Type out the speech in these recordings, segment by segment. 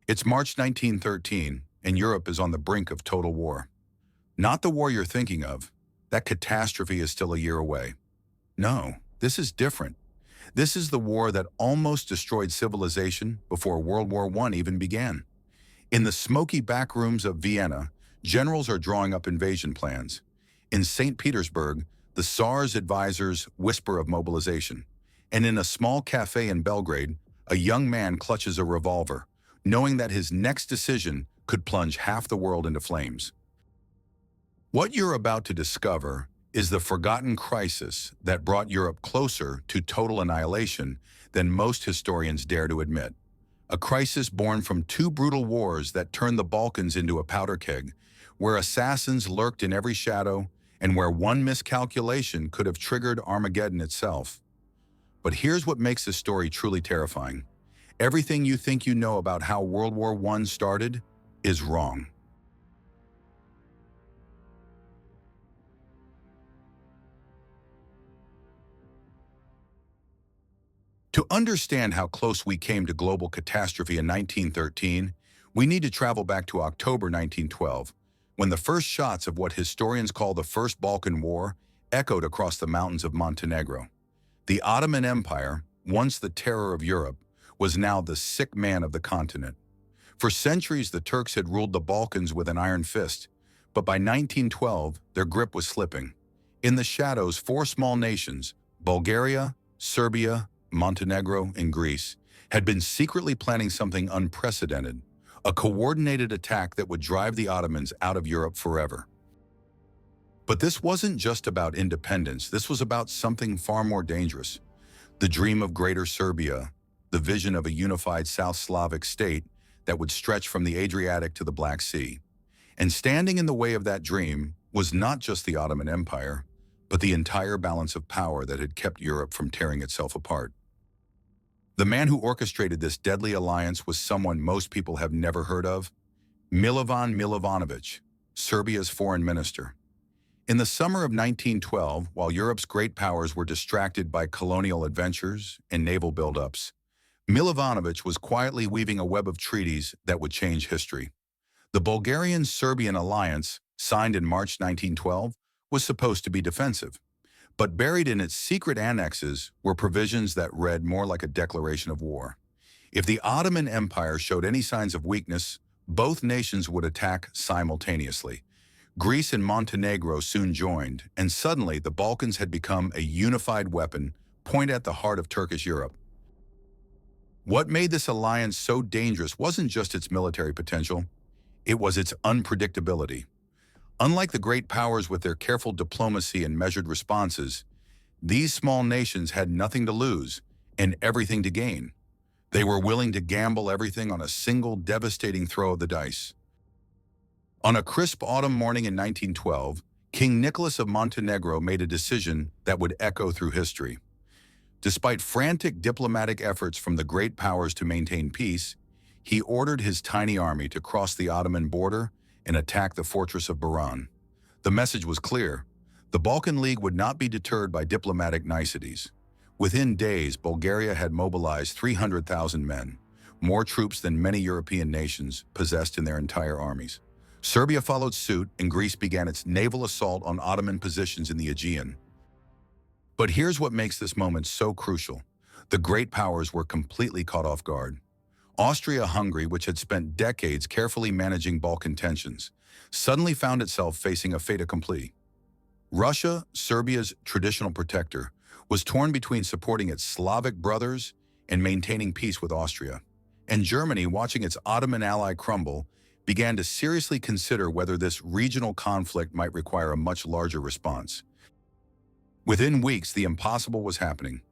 It's March 1913, and Europe is on the brink of total war. Not the war you're thinking of. That catastrophe is still a year away. No, this is different. This is the war that almost destroyed civilization before World War I even began. In the smoky back rooms of Vienna, generals are drawing up invasion plans. In St. Petersburg, the Tsar's advisors whisper of mobilization. And in a small cafe in Belgrade, a young man clutches a revolver, knowing that his next decision could plunge half the world into flames. What you're about to discover is the forgotten crisis that brought Europe closer to total annihilation than most historians dare to admit. A crisis born from two brutal wars that turned the Balkans into a powder keg, where assassins lurked in every shadow and where one miscalculation could have triggered Armageddon itself. But here's what makes this story truly terrifying. Everything you think you know about how World War I started is wrong. To understand how close we came to global catastrophe in 1913, we need to travel back to October 1912, when the first shots of what historians call the First Balkan War echoed across the mountains of Montenegro. The Ottoman Empire, once the terror of Europe, was now the sick man of the continent. For centuries, the Turks had ruled the Balkans with an iron fist, but by 1912, their grip was slipping. In the shadows, four small nations, Bulgaria, Serbia, Montenegro, and Greece, had been secretly planning something unprecedented, a coordinated attack that would drive the Ottomans out of Europe forever. But this wasn't just about independence, this was about something far more dangerous. The dream of Greater Serbia, the vision of a unified South Slavic state that would stretch from the Adriatic to the Black Sea. And standing in the way of that dream was not just the Ottoman Empire, but the entire balance of power that had kept Europe from tearing itself apart. The man who orchestrated this deadly alliance was someone most people have never heard of, Milovan Milovanovic, Serbia's foreign minister. In the summer of 1912, while Europe's great powers were distracted by colonial adventures and naval buildups, Milovanovic was quietly weaving a web of treaties that would change history. The Bulgarian-Serbian alliance, signed in March 1912, was supposed to be defensive, but buried in its secret annexes were provisions that read more like a declaration of war. If the Ottoman Empire showed any signs of weakness, both nations would attack simultaneously. Greece and Montenegro soon joined, and suddenly the Balkans had become a unified weapon pointed at the heart of Turkish Europe. What made this alliance so dangerous wasn't just its military potential, it was its unpredictability. Unlike the great powers with their careful diplomacy and measured responses, these small nations had nothing to lose and everything to gain. They were willing to gamble everything on a single devastating throw of the dice. On a crisp autumn morning in 1912, King Nicholas of Montenegro made a decision that would echo through history. Despite frantic diplomatic efforts from the great powers to maintain peace, he ordered his tiny army to cross the Ottoman border and attack the fortress of Baran. The message was clear. The Balkan League would not be deterred by diplomatic niceties. Within days, Bulgaria had mobilized 300,000 men, more troops than many European nations possessed in their entire armies. Serbia followed suit, and Greece began its naval assault on Ottoman positions in the Aegean. But here's what makes this moment so crucial. The great powers were completely caught off guard. Austria-Hungary, which had spent decades carefully managing Balkan tensions, suddenly found itself facing a fait accompli. Russia, Serbia's traditional protector, was torn between supporting its Slavic brothers and maintaining peace with Austria. And Germany, watching its Ottoman ally crumble, began to seriously consider whether this regional conflict might require a much larger response. Within weeks, the impossible was happening.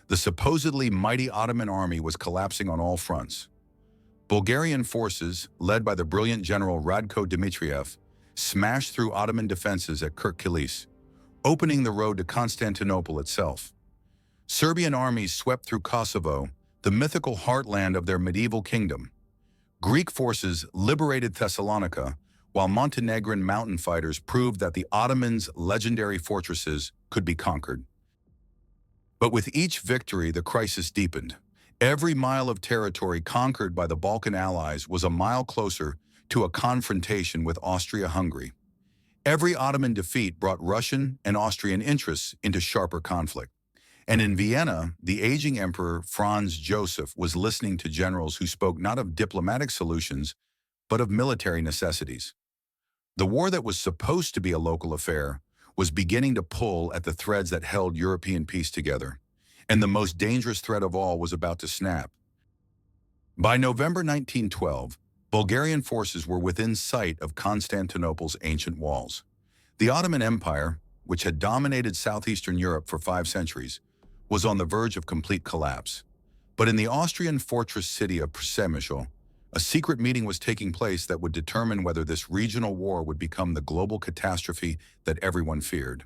The supposedly mighty Ottoman army was collapsing on all fronts. Bulgarian forces, led by the brilliant general Radko Dmitriev, smashed through Ottoman defenses at Kirk-Kilis, opening the road to Constantinople itself. Serbian armies swept through Kosovo, the mythical heartland of their medieval kingdom. Greek forces liberated Thessalonica, while Montenegrin mountain fighters proved that the Ottomans' legendary fortresses could be conquered. But with each victory, the crisis deepened. Every mile of territory conquered by the Balkan allies was a mile closer to a confrontation with Austria-Hungary. Every Ottoman defeat brought Russian and Austrian interests into sharper conflict. And in Vienna, the aging Emperor Franz Joseph was listening to generals who spoke not of diplomatic solutions, but of military necessities. The war that was supposed to be a local affair was beginning to pull at the threads that held European peace together. And the most dangerous thread of all was about to snap. By November 1912, Bulgarian forces were within sight of Constantinople's ancient walls. The Ottoman Empire, which had dominated southeastern Europe for 5 centuries, was on the verge of complete collapse. But in the Austrian fortress city of Przemysl, a secret meeting was taking place that would determine whether this regional war would become the global catastrophe that everyone feared.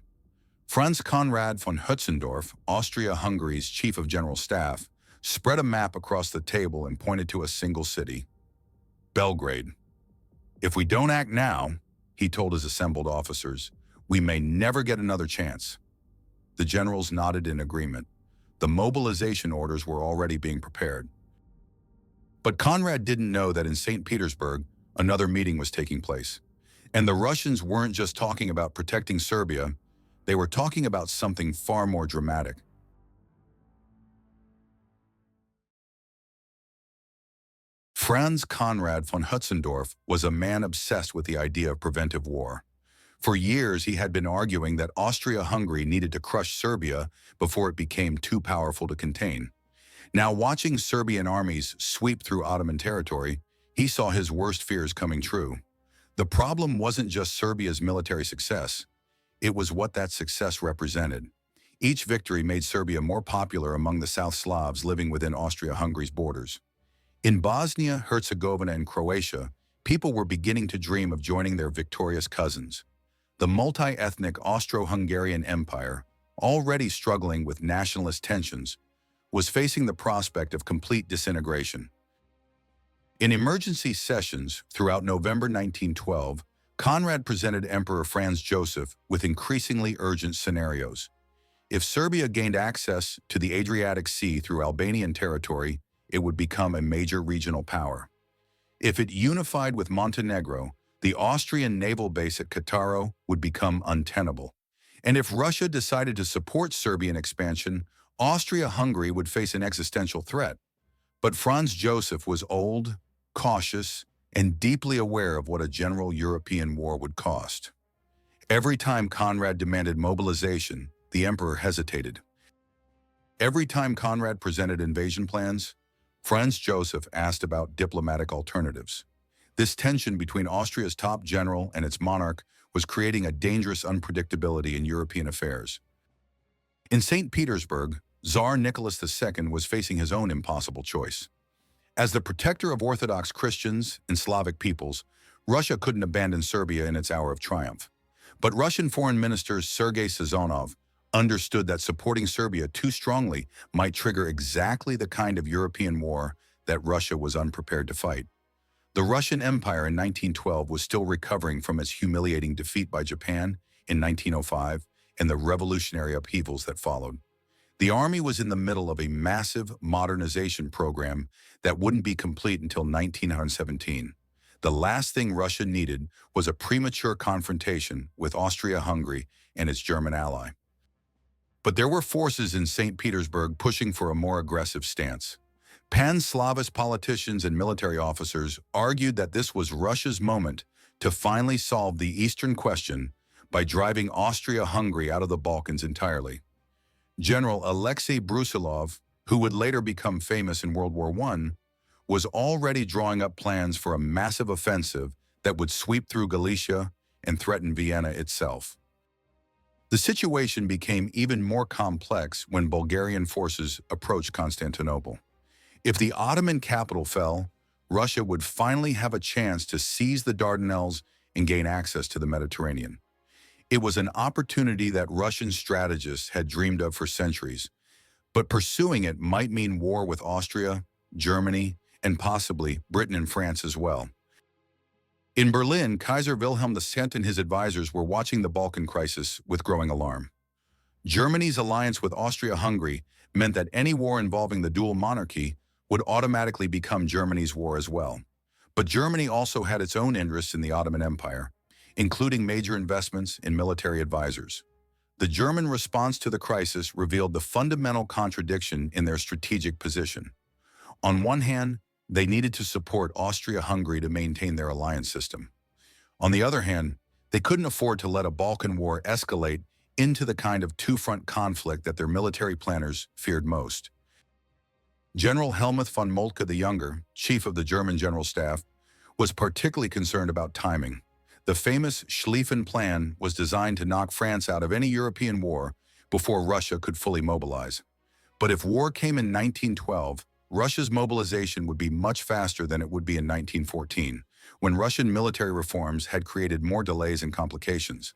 Franz Conrad von Hötzendorf, Austria-Hungary's chief of general staff, spread a map across the table and pointed to a single city: Belgrade. "If we don't act now," he told his assembled officers, "we may never get another chance." The generals nodded in agreement. The mobilization orders were already being prepared. But Conrad didn't know that in St. Petersburg, another meeting was taking place. And the Russians weren't just talking about protecting Serbia, they were talking about something far more dramatic. Franz Conrad von Hötzendorf was a man obsessed with the idea of preventive war. For years, he had been arguing that Austria-Hungary needed to crush Serbia before it became too powerful to contain. Now, watching Serbian armies sweep through Ottoman territory, he saw his worst fears coming true. The problem wasn't just Serbia's military success. It was what that success represented. Each victory made Serbia more popular among the South Slavs living within Austria-Hungary's borders. In Bosnia, Herzegovina, and Croatia, people were beginning to dream of joining their victorious cousins. The multi-ethnic Austro-Hungarian Empire, already struggling with nationalist tensions, was facing the prospect of complete disintegration. In emergency sessions throughout November 1912, Conrad presented Emperor Franz Joseph with increasingly urgent scenarios. If Serbia gained access to the Adriatic Sea through Albanian territory, it would become a major regional power. If it unified with Montenegro, the Austrian naval base at Cattaro would become untenable. And if Russia decided to support Serbian expansion, Austria-Hungary would face an existential threat. But Franz Joseph was old, cautious, and deeply aware of what a general European war would cost. Every time Conrad demanded mobilization, the emperor hesitated. Every time Conrad presented invasion plans, Franz Joseph asked about diplomatic alternatives. This tension between Austria's top general and its monarch was creating a dangerous unpredictability in European affairs. In St. Petersburg, Tsar Nicholas II was facing his own impossible choice. As the protector of Orthodox Christians and Slavic peoples, Russia couldn't abandon Serbia in its hour of triumph. But Russian Foreign Minister Sergei Sazonov understood that supporting Serbia too strongly might trigger exactly the kind of European war that Russia was unprepared to fight. The Russian Empire in 1912 was still recovering from its humiliating defeat by Japan in 1905 and the revolutionary upheavals that followed. The army was in the middle of a massive modernization program that wouldn't be complete until 1917. The last thing Russia needed was a premature confrontation with Austria-Hungary and its German ally. But there were forces in St. Petersburg pushing for a more aggressive stance. Pan-Slavist politicians and military officers argued that this was Russia's moment to finally solve the Eastern question by driving Austria-Hungary out of the Balkans entirely. General Alexei Brusilov, who would later become famous in World War I, was already drawing up plans for a massive offensive that would sweep through Galicia and threaten Vienna itself. The situation became even more complex when Bulgarian forces approached Constantinople. If the Ottoman capital fell, Russia would finally have a chance to seize the Dardanelles and gain access to the Mediterranean. It was an opportunity that Russian strategists had dreamed of for centuries, but pursuing it might mean war with Austria, Germany, and possibly Britain and France as well. In Berlin, Kaiser Wilhelm II and his advisors were watching the Balkan crisis with growing alarm. Germany's alliance with Austria-Hungary meant that any war involving the dual monarchy would automatically become Germany's war as well. But Germany also had its own interests in the Ottoman Empire, including major investments in military advisors. The German response to the crisis revealed the fundamental contradiction in their strategic position. On one hand, they needed to support Austria-Hungary to maintain their alliance system. On the other hand, they couldn't afford to let a Balkan war escalate into the kind of two-front conflict that their military planners feared most. General Helmuth von Moltke the Younger, chief of the German General Staff, was particularly concerned about timing. The famous Schlieffen Plan was designed to knock France out of any European war before Russia could fully mobilize. But if war came in 1912, Russia's mobilization would be much faster than it would be in 1914, when Russian military reforms had created more delays and complications.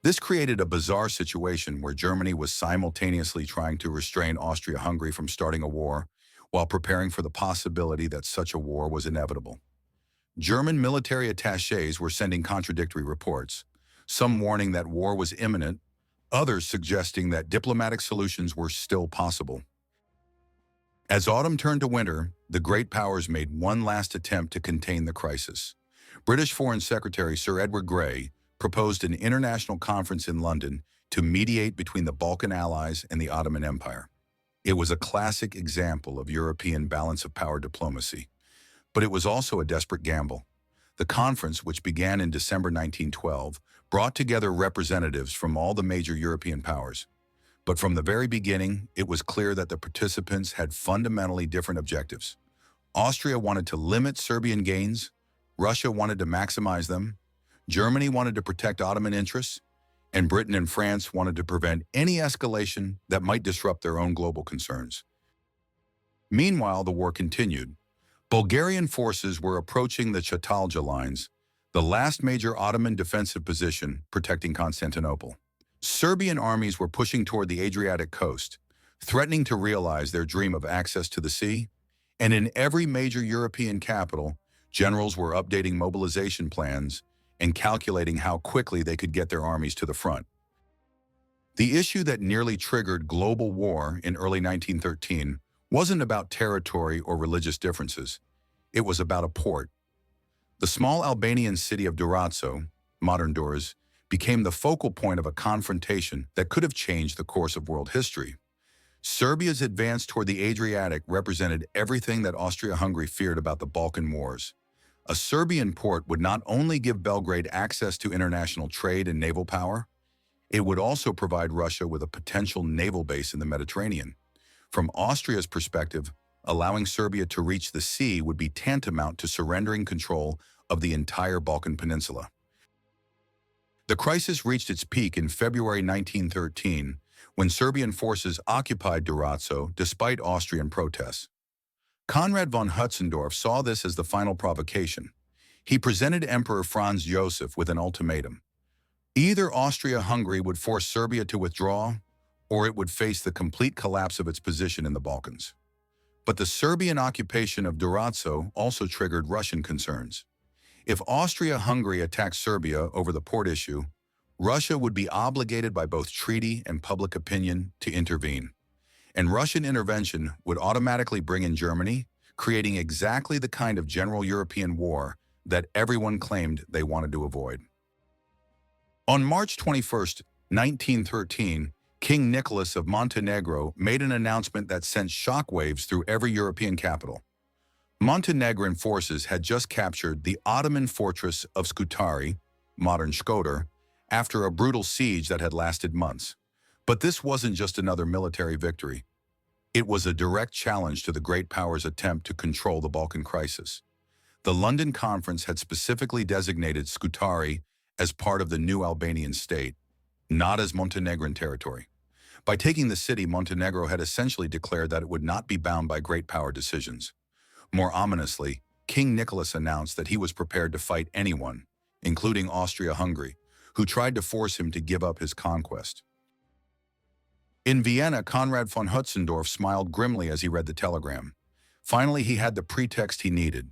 This created a bizarre situation where Germany was simultaneously trying to restrain Austria-Hungary from starting a war, while preparing for the possibility that such a war was inevitable. German military attachés were sending contradictory reports, some warning that war was imminent, others suggesting that diplomatic solutions were still possible. As autumn turned to winter, the great powers made one last attempt to contain the crisis. British Foreign Secretary Sir Edward Grey proposed an international conference in London to mediate between the Balkan allies and the Ottoman Empire. It was a classic example of European balance of power diplomacy, but it was also a desperate gamble. The conference, which began in December 1912, brought together representatives from all the major European powers. But from the very beginning, it was clear that the participants had fundamentally different objectives. Austria wanted to limit Serbian gains, Russia wanted to maximize them, Germany wanted to protect Ottoman interests, and Britain and France wanted to prevent any escalation that might disrupt their own global concerns. Meanwhile, the war continued. Bulgarian forces were approaching the Çatalca lines, the last major Ottoman defensive position protecting Constantinople. Serbian armies were pushing toward the Adriatic coast, threatening to realize their dream of access to the sea, and in every major European capital, generals were updating mobilization plans and calculating how quickly they could get their armies to the front. The issue that nearly triggered global war in early 1913 wasn't about territory or religious differences. It was about a port. The small Albanian city of Durazzo, modern Durrës, became the focal point of a confrontation that could have changed the course of world history. Serbia's advance toward the Adriatic represented everything that Austria-Hungary feared about the Balkan Wars. A Serbian port would not only give Belgrade access to international trade and naval power, it would also provide Russia with a potential naval base in the Mediterranean. From Austria's perspective, allowing Serbia to reach the sea would be tantamount to surrendering control of the entire Balkan Peninsula. The crisis reached its peak in February 1913, when Serbian forces occupied Durazzo despite Austrian protests. Konrad von Hötzendorf saw this as the final provocation. He presented Emperor Franz Joseph with an ultimatum. Either Austria-Hungary would force Serbia to withdraw, or it would face the complete collapse of its position in the Balkans. But the Serbian occupation of Durazzo also triggered Russian concerns. If Austria-Hungary attacked Serbia over the port issue, Russia would be obligated by both treaty and public opinion to intervene. And Russian intervention would automatically bring in Germany, creating exactly the kind of general European war that everyone claimed they wanted to avoid. On March 21, 1913, King Nicholas of Montenegro made an announcement that sent shockwaves through every European capital. Montenegrin forces had just captured the Ottoman fortress of Scutari, modern Shkodër, after a brutal siege that had lasted months. But this wasn't just another military victory. It was a direct challenge to the great powers' attempt to control the Balkan crisis. The London Conference had specifically designated Scutari as part of the new Albanian state, not as Montenegrin territory. By taking the city, Montenegro had essentially declared that it would not be bound by great power decisions. More ominously, King Nicholas announced that he was prepared to fight anyone, including Austria-Hungary, who tried to force him to give up his conquest. In Vienna, Konrad von Hötzendorf smiled grimly as he read the telegram. Finally, he had the pretext he needed.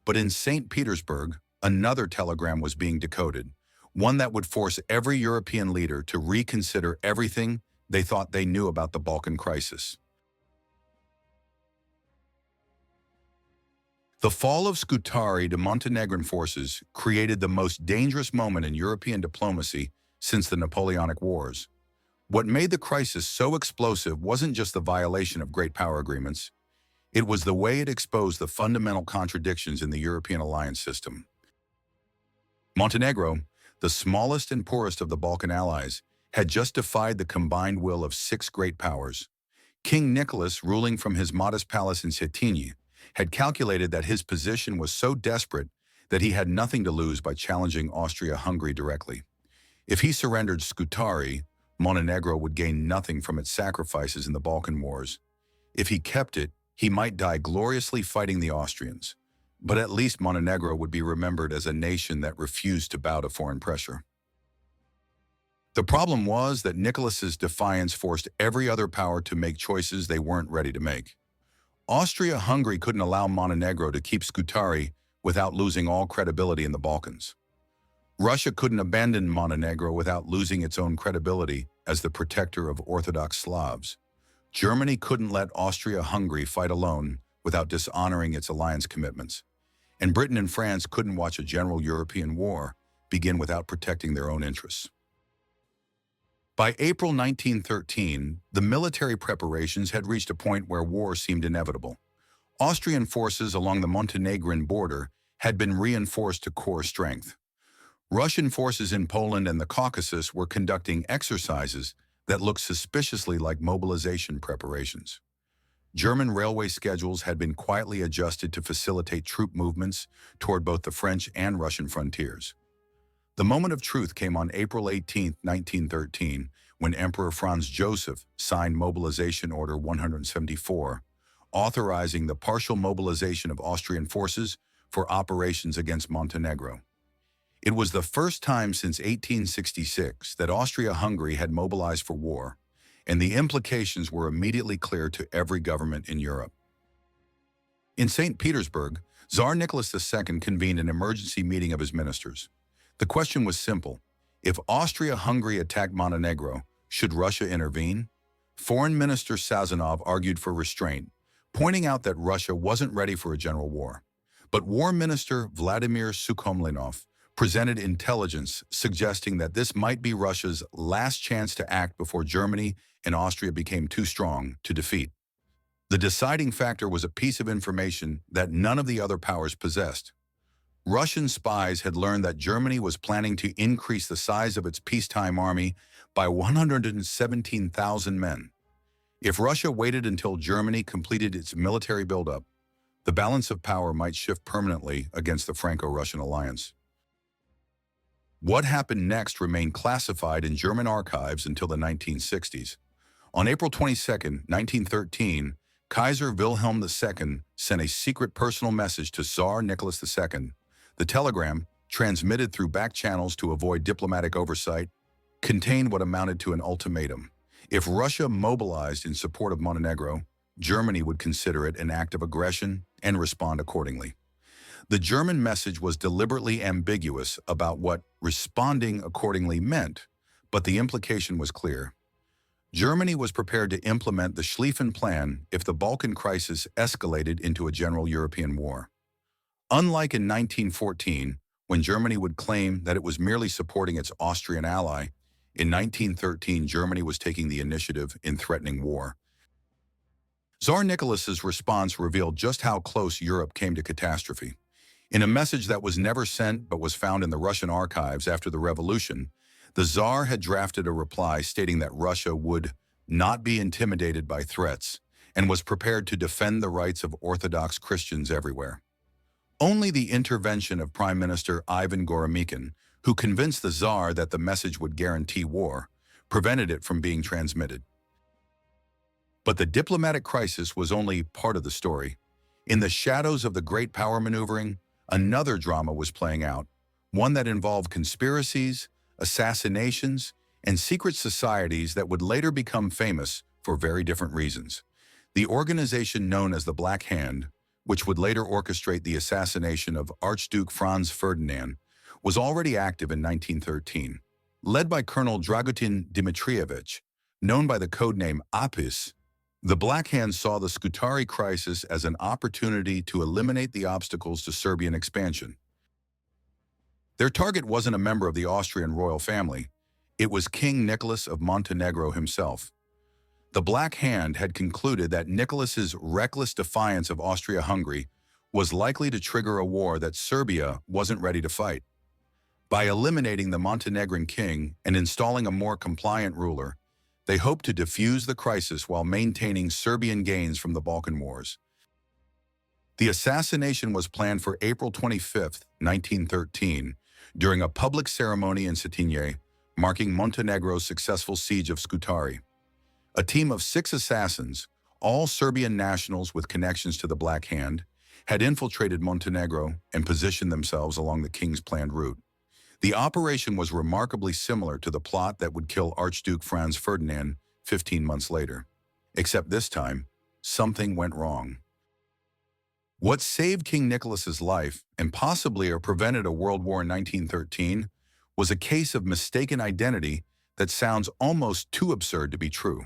But in St. Petersburg, another telegram was being decoded, one that would force every European leader to reconsider everything they thought they knew about the Balkan crisis. The fall of Scutari to Montenegrin forces created the most dangerous moment in European diplomacy since the Napoleonic Wars. What made the crisis so explosive wasn't just the violation of great power agreements, it was the way it exposed the fundamental contradictions in the European alliance system. Montenegro, the smallest and poorest of the Balkan allies, had just defied the combined will of six great powers. King Nicholas, ruling from his modest palace in Cetinje, had calculated that his position was so desperate that he had nothing to lose by challenging Austria-Hungary directly. If he surrendered Scutari, Montenegro would gain nothing from its sacrifices in the Balkan Wars. If he kept it, he might die gloriously fighting the Austrians. But at least Montenegro would be remembered as a nation that refused to bow to foreign pressure. The problem was that Nicholas's defiance forced every other power to make choices they weren't ready to make. Austria-Hungary couldn't allow Montenegro to keep Scutari without losing all credibility in the Balkans. Russia couldn't abandon Montenegro without losing its own credibility as the protector of Orthodox Slavs. Germany couldn't let Austria-Hungary fight alone without dishonoring its alliance commitments. And Britain and France couldn't watch a general European war begin without protecting their own interests. By April 1913, the military preparations had reached a point where war seemed inevitable. Austrian forces along the Montenegrin border had been reinforced to core strength. Russian forces in Poland and the Caucasus were conducting exercises that looked suspiciously like mobilization preparations. German railway schedules had been quietly adjusted to facilitate troop movements toward both the French and Russian frontiers. The moment of truth came on April 18, 1913, when Emperor Franz Joseph signed Mobilization Order 174, authorizing the partial mobilization of Austrian forces for operations against Montenegro. It was the first time since 1866 that Austria-Hungary had mobilized for war, and the implications were immediately clear to every government in Europe. In St. Petersburg, Tsar Nicholas II convened an emergency meeting of his ministers. The question was simple. If Austria-Hungary attacked Montenegro, should Russia intervene? Foreign Minister Sazonov argued for restraint, pointing out that Russia wasn't ready for a general war. But War Minister Vladimir Sukhomlinov presented intelligence suggesting that this might be Russia's last chance to act before Germany and Austria became too strong to defeat. The deciding factor was a piece of information that none of the other powers possessed. Russian spies had learned that Germany was planning to increase the size of its peacetime army by 117,000 men. If Russia waited until Germany completed its military buildup, the balance of power might shift permanently against the Franco-Russian alliance. What happened next remained classified in German archives until the 1960s. On April 22, 1913, Kaiser Wilhelm II sent a secret personal message to Tsar Nicholas II. The telegram, transmitted through back channels to avoid diplomatic oversight, contained what amounted to an ultimatum. If Russia mobilized in support of Montenegro, Germany would consider it an act of aggression and respond accordingly. The German message was deliberately ambiguous about what responding accordingly meant, but the implication was clear. Germany was prepared to implement the Schlieffen Plan if the Balkan crisis escalated into a general European war. Unlike in 1914, when Germany would claim that it was merely supporting its Austrian ally, in 1913 Germany was taking the initiative in threatening war. Tsar Nicholas's response revealed just how close Europe came to catastrophe. In a message that was never sent but was found in the Russian archives after the revolution, the Tsar had drafted a reply stating that Russia would not be intimidated by threats and was prepared to defend the rights of Orthodox Christians everywhere. Only the intervention of Prime Minister Ivan Goromikin, who convinced the Tsar that the message would guarantee war, prevented it from being transmitted. But the diplomatic crisis was only part of the story. In the shadows of the great power maneuvering, another drama was playing out, one that involved conspiracies, assassinations, and secret societies that would later become famous for very different reasons. The organization known as the Black Hand, which would later orchestrate the assassination of Archduke Franz Ferdinand, was already active in 1913. Led by Colonel Dragutin Dmitrievich, known by the codename Apis, The Black Hand saw the Scutari crisis as an opportunity to eliminate the obstacles to Serbian expansion. Their target wasn't a member of the Austrian royal family. It was King Nicholas of Montenegro himself. The Black Hand had concluded that Nicholas's reckless defiance of Austria-Hungary was likely to trigger a war that Serbia wasn't ready to fight. By eliminating the Montenegrin king and installing a more compliant ruler, they hoped to defuse the crisis while maintaining Serbian gains from the Balkan Wars. The assassination was planned for April 25, 1913, during a public ceremony in Cetinje, marking Montenegro's successful siege of Scutari. A team of 6 assassins, all Serbian nationals with connections to the Black Hand, had infiltrated Montenegro and positioned themselves along the king's planned route. The operation was remarkably similar to the plot that would kill Archduke Franz Ferdinand 15 months later. Except this time, something went wrong. What saved King Nicholas's life, and possibly prevented a world war in 1913, was a case of mistaken identity that sounds almost too absurd to be true.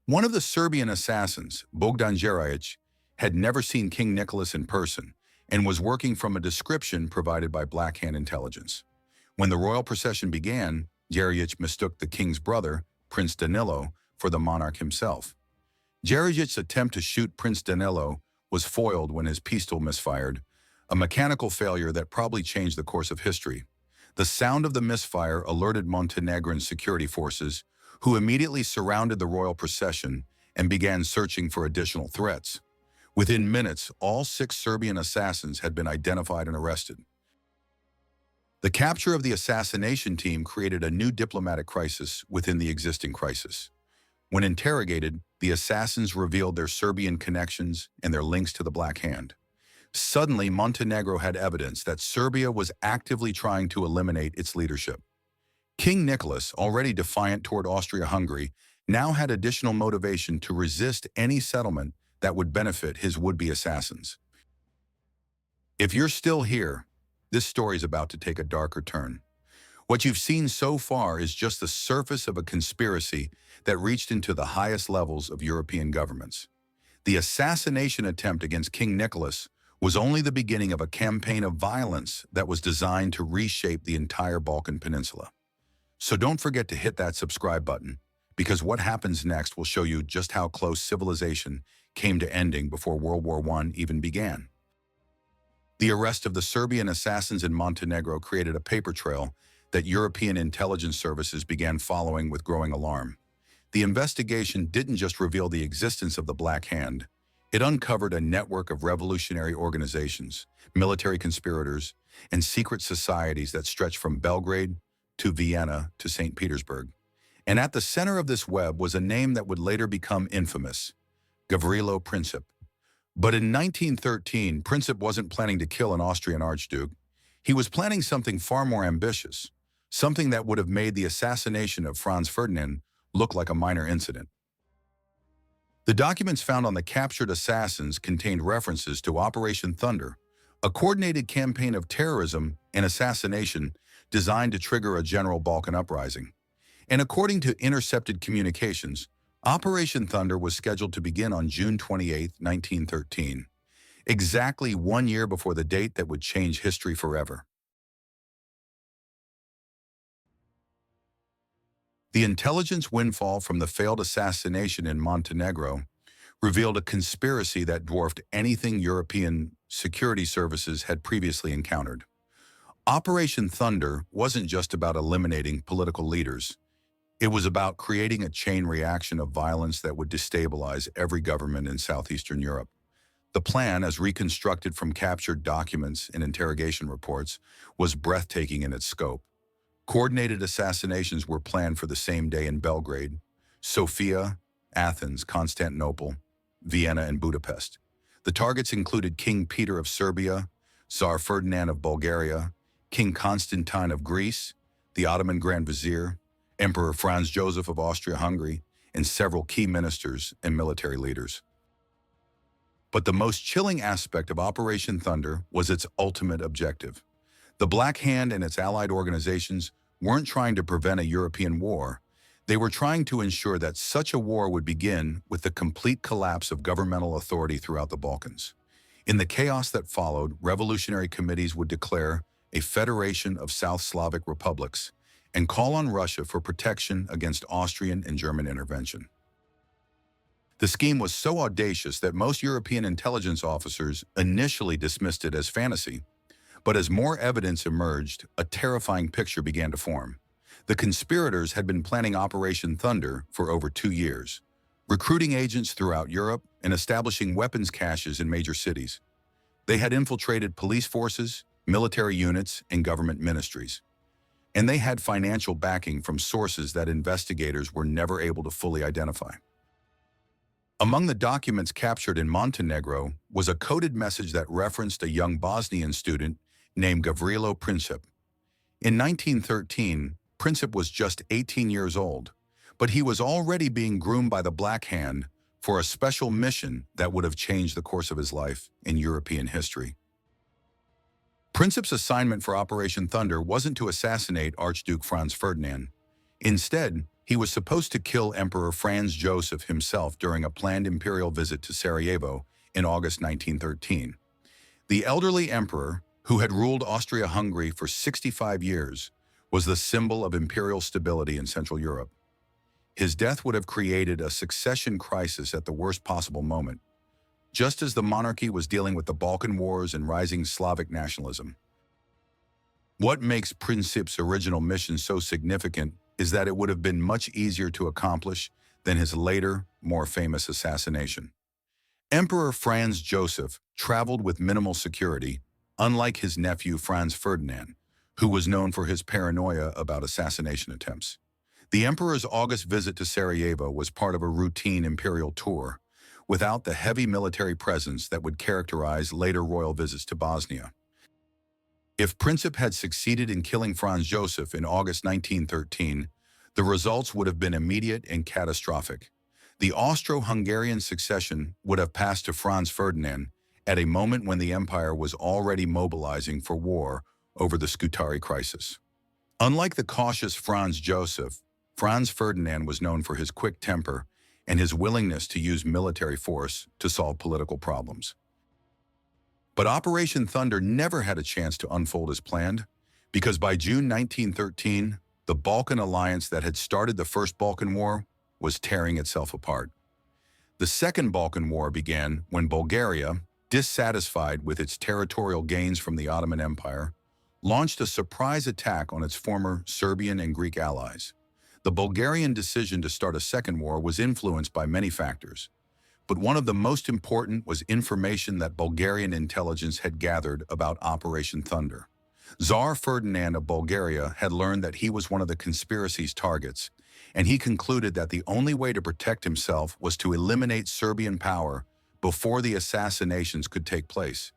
One of the Serbian assassins, Bogdan Jerajic, had never seen King Nicholas in person and was working from a description provided by Black Hand intelligence. When the royal procession began, Jerajic mistook the king's brother, Prince Danilo, for the monarch himself. Jerajic's attempt to shoot Prince Danilo was foiled when his pistol misfired, a mechanical failure that probably changed the course of history. The sound of the misfire alerted Montenegrin security forces, who immediately surrounded the royal procession and began searching for additional threats. Within minutes, all 6 Serbian assassins had been identified and arrested. The capture of the assassination team created a new diplomatic crisis within the existing crisis. When interrogated, the assassins revealed their Serbian connections and their links to the Black Hand. Suddenly, Montenegro had evidence that Serbia was actively trying to eliminate its leadership. King Nicholas, already defiant toward Austria-Hungary, now had additional motivation to resist any settlement that would benefit his would-be assassins. If you're still here, this story's about to take a darker turn. What you've seen so far is just the surface of a conspiracy that reached into the highest levels of European governments. The assassination attempt against King Nicholas was only the beginning of a campaign of violence that was designed to reshape the entire Balkan Peninsula. So don't forget to hit that subscribe button, because what happens next will show you just how close civilization came to ending before World War I even began. The arrest of the Serbian assassins in Montenegro created a paper trail that European intelligence services began following with growing alarm. The investigation didn't just reveal the existence of the Black Hand. It uncovered a network of revolutionary organizations, military conspirators, and secret societies that stretched from Belgrade to Vienna to St. Petersburg. And at the center of this web was a name that would later become infamous: Gavrilo Princip. But in 1913, Princip wasn't planning to kill an Austrian archduke. He was planning something far more ambitious, something that would have made the assassination of Franz Ferdinand look like a minor incident. The documents found on the captured assassins contained references to Operation Thunder, a coordinated campaign of terrorism and assassination designed to trigger a general Balkan uprising. And according to intercepted communications, Operation Thunder was scheduled to begin on June 28, 1913, exactly 1 year before the date that would change history forever. The intelligence windfall from the failed assassination in Montenegro revealed a conspiracy that dwarfed anything European security services had previously encountered. Operation Thunder wasn't just about eliminating political leaders. It was about creating a chain reaction of violence that would destabilize every government in southeastern Europe. The plan, as reconstructed from captured documents and interrogation reports, was breathtaking in its scope. Coordinated assassinations were planned for the same day in Belgrade, Sofia, Athens, Constantinople, Vienna, and Budapest. The targets included King Peter of Serbia, Tsar Ferdinand of Bulgaria, King Constantine of Greece, the Ottoman Grand Vizier, Emperor Franz Joseph of Austria-Hungary, and several key ministers and military leaders. But the most chilling aspect of Operation Thunder was its ultimate objective. The Black Hand and its allied organizations weren't trying to prevent a European war. They were trying to ensure that such a war would begin with the complete collapse of governmental authority throughout the Balkans. In the chaos that followed, revolutionary committees would declare a federation of South Slavic republics and call on Russia for protection against Austrian and German intervention. The scheme was so audacious that most European intelligence officers initially dismissed it as fantasy, but as more evidence emerged, a terrifying picture began to form. The conspirators had been planning Operation Thunder for over 2 years, recruiting agents throughout Europe and establishing weapons caches in major cities. They had infiltrated police forces, military units, and government ministries. And they had financial backing from sources that investigators were never able to fully identify. Among the documents captured in Montenegro was a coded message that referenced a young Bosnian student named Gavrilo Princip. In 1913, Princip was just 18 years old, but he was already being groomed by the Black Hand for a special mission that would have changed the course of his life in European history. Princip's assignment for Operation Thunder wasn't to assassinate Archduke Franz Ferdinand. Instead, he was supposed to kill Emperor Franz Joseph himself during a planned imperial visit to Sarajevo in August 1913. The elderly emperor, who had ruled Austria-Hungary for 65 years, was the symbol of imperial stability in Central Europe. His death would have created a succession crisis at the worst possible moment, just as the monarchy was dealing with the Balkan Wars and rising Slavic nationalism. What makes Princip's original mission so significant is that it would have been much easier to accomplish than his later, more famous assassination. Emperor Franz Joseph traveled with minimal security, unlike his nephew Franz Ferdinand, who was known for his paranoia about assassination attempts. The emperor's August visit to Sarajevo was part of a routine imperial tour, without the heavy military presence that would characterize later royal visits to Bosnia. If Princip had succeeded in killing Franz Joseph in August 1913, the results would have been immediate and catastrophic. The Austro-Hungarian succession would have passed to Franz Ferdinand at a moment when the empire was already mobilizing for war over the Scutari crisis. Unlike the cautious Franz Joseph, Franz Ferdinand was known for his quick temper and his willingness to use military force to solve political problems. But Operation Thunder never had a chance to unfold as planned, because by June 1913, the Balkan alliance that had started the First Balkan War was tearing itself apart. The Second Balkan War began when Bulgaria, dissatisfied with its territorial gains from the Ottoman Empire, launched a surprise attack on its former Serbian and Greek allies. The Bulgarian decision to start a second war was influenced by many factors, but one of the most important was information that Bulgarian intelligence had gathered about Operation Thunder. Tsar Ferdinand of Bulgaria had learned that he was one of the conspiracy's targets, and he concluded that the only way to protect himself was to eliminate Serbian power before the assassinations could take place.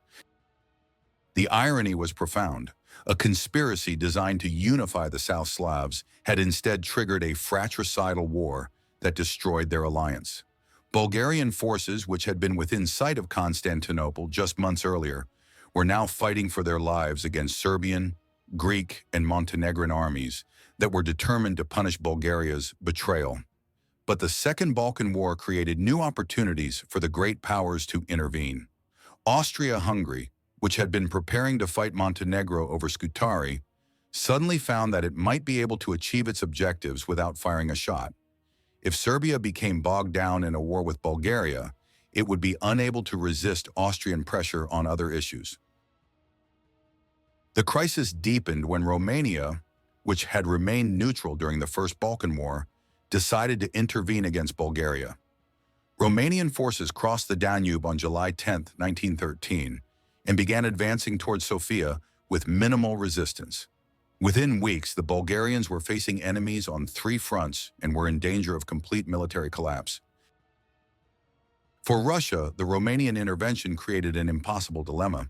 The irony was profound. A conspiracy designed to unify the South Slavs had instead triggered a fratricidal war that destroyed their alliance. Bulgarian forces, which had been within sight of Constantinople just months earlier, were now fighting for their lives against Serbian, Greek, and Montenegrin armies that were determined to punish Bulgaria's betrayal. But the Second Balkan War created new opportunities for the great powers to intervene. Austria-Hungary, which had been preparing to fight Montenegro over Scutari, suddenly found that it might be able to achieve its objectives without firing a shot. If Serbia became bogged down in a war with Bulgaria, it would be unable to resist Austrian pressure on other issues. The crisis deepened when Romania, which had remained neutral during the First Balkan War, decided to intervene against Bulgaria. Romanian forces crossed the Danube on July 10, 1913, and began advancing towards Sofia with minimal resistance. Within weeks, the Bulgarians were facing enemies on 3 fronts and were in danger of complete military collapse. For Russia, the Romanian intervention created an impossible dilemma.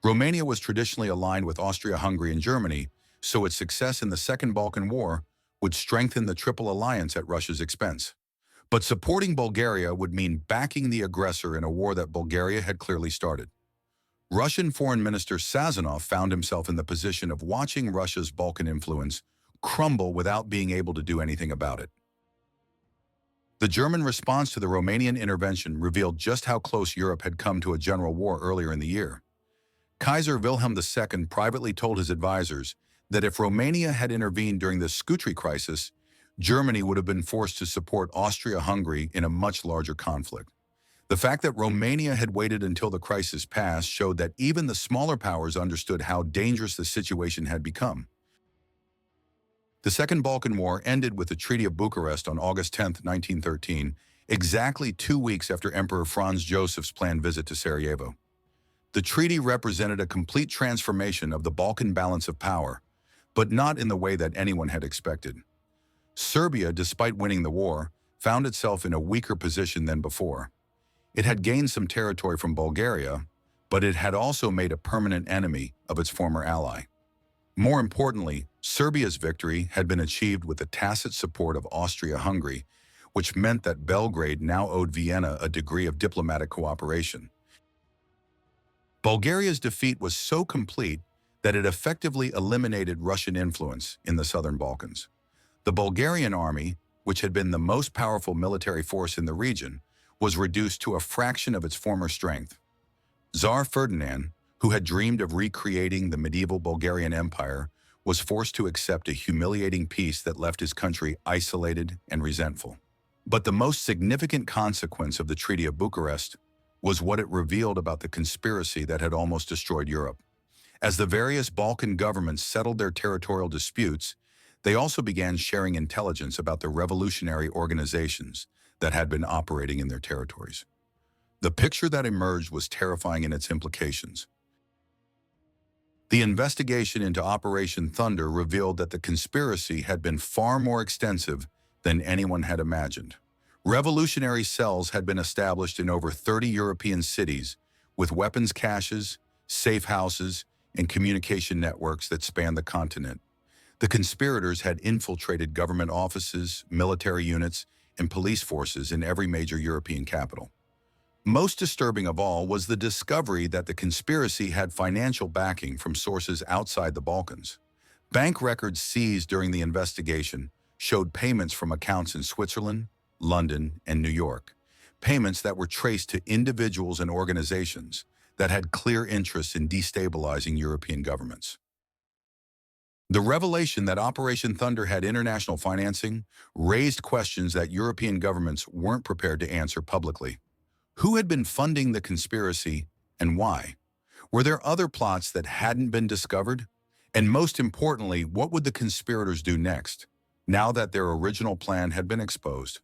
Romania was traditionally aligned with Austria-Hungary and Germany, so its success in the Second Balkan War would strengthen the Triple Alliance at Russia's expense. But supporting Bulgaria would mean backing the aggressor in a war that Bulgaria had clearly started. Russian Foreign Minister Sazonov found himself in the position of watching Russia's Balkan influence crumble without being able to do anything about it. The German response to the Romanian intervention revealed just how close Europe had come to a general war earlier in the year. Kaiser Wilhelm II privately told his advisors that if Romania had intervened during the Scutari crisis, Germany would have been forced to support Austria-Hungary in a much larger conflict. The fact that Romania had waited until the crisis passed showed that even the smaller powers understood how dangerous the situation had become. The Second Balkan War ended with the Treaty of Bucharest on August 10, 1913, exactly 2 weeks after Emperor Franz Joseph's planned visit to Sarajevo. The treaty represented a complete transformation of the Balkan balance of power, but not in the way that anyone had expected. Serbia, despite winning the war, found itself in a weaker position than before. It had gained some territory from Bulgaria, but it had also made a permanent enemy of its former ally. More importantly, Serbia's victory had been achieved with the tacit support of Austria-Hungary, which meant that Belgrade now owed Vienna a degree of diplomatic cooperation. Bulgaria's defeat was so complete that it effectively eliminated Russian influence in the southern Balkans. The Bulgarian army, which had been the most powerful military force in the region, was reduced to a fraction of its former strength. Tsar Ferdinand, who had dreamed of recreating the medieval Bulgarian Empire, was forced to accept a humiliating peace that left his country isolated and resentful. But the most significant consequence of the Treaty of Bucharest was what it revealed about the conspiracy that had almost destroyed Europe. As the various Balkan governments settled their territorial disputes, they also began sharing intelligence about the revolutionary organizations that had been operating in their territories. The picture that emerged was terrifying in its implications. The investigation into Operation Thunder revealed that the conspiracy had been far more extensive than anyone had imagined. Revolutionary cells had been established in over 30 European cities, with weapons caches, safe houses, and communication networks that spanned the continent. The conspirators had infiltrated government offices, military units, and police forces in every major European capital. Most disturbing of all was the discovery that the conspiracy had financial backing from sources outside the Balkans. Bank records seized during the investigation showed payments from accounts in Switzerland, London, and New York, payments that were traced to individuals and organizations that had clear interests in destabilizing European governments. The revelation that Operation Thunder had international financing raised questions that European governments weren't prepared to answer publicly. Who had been funding the conspiracy and why? Were there other plots that hadn't been discovered? And most importantly, what would the conspirators do next, now that their original plan had been exposed?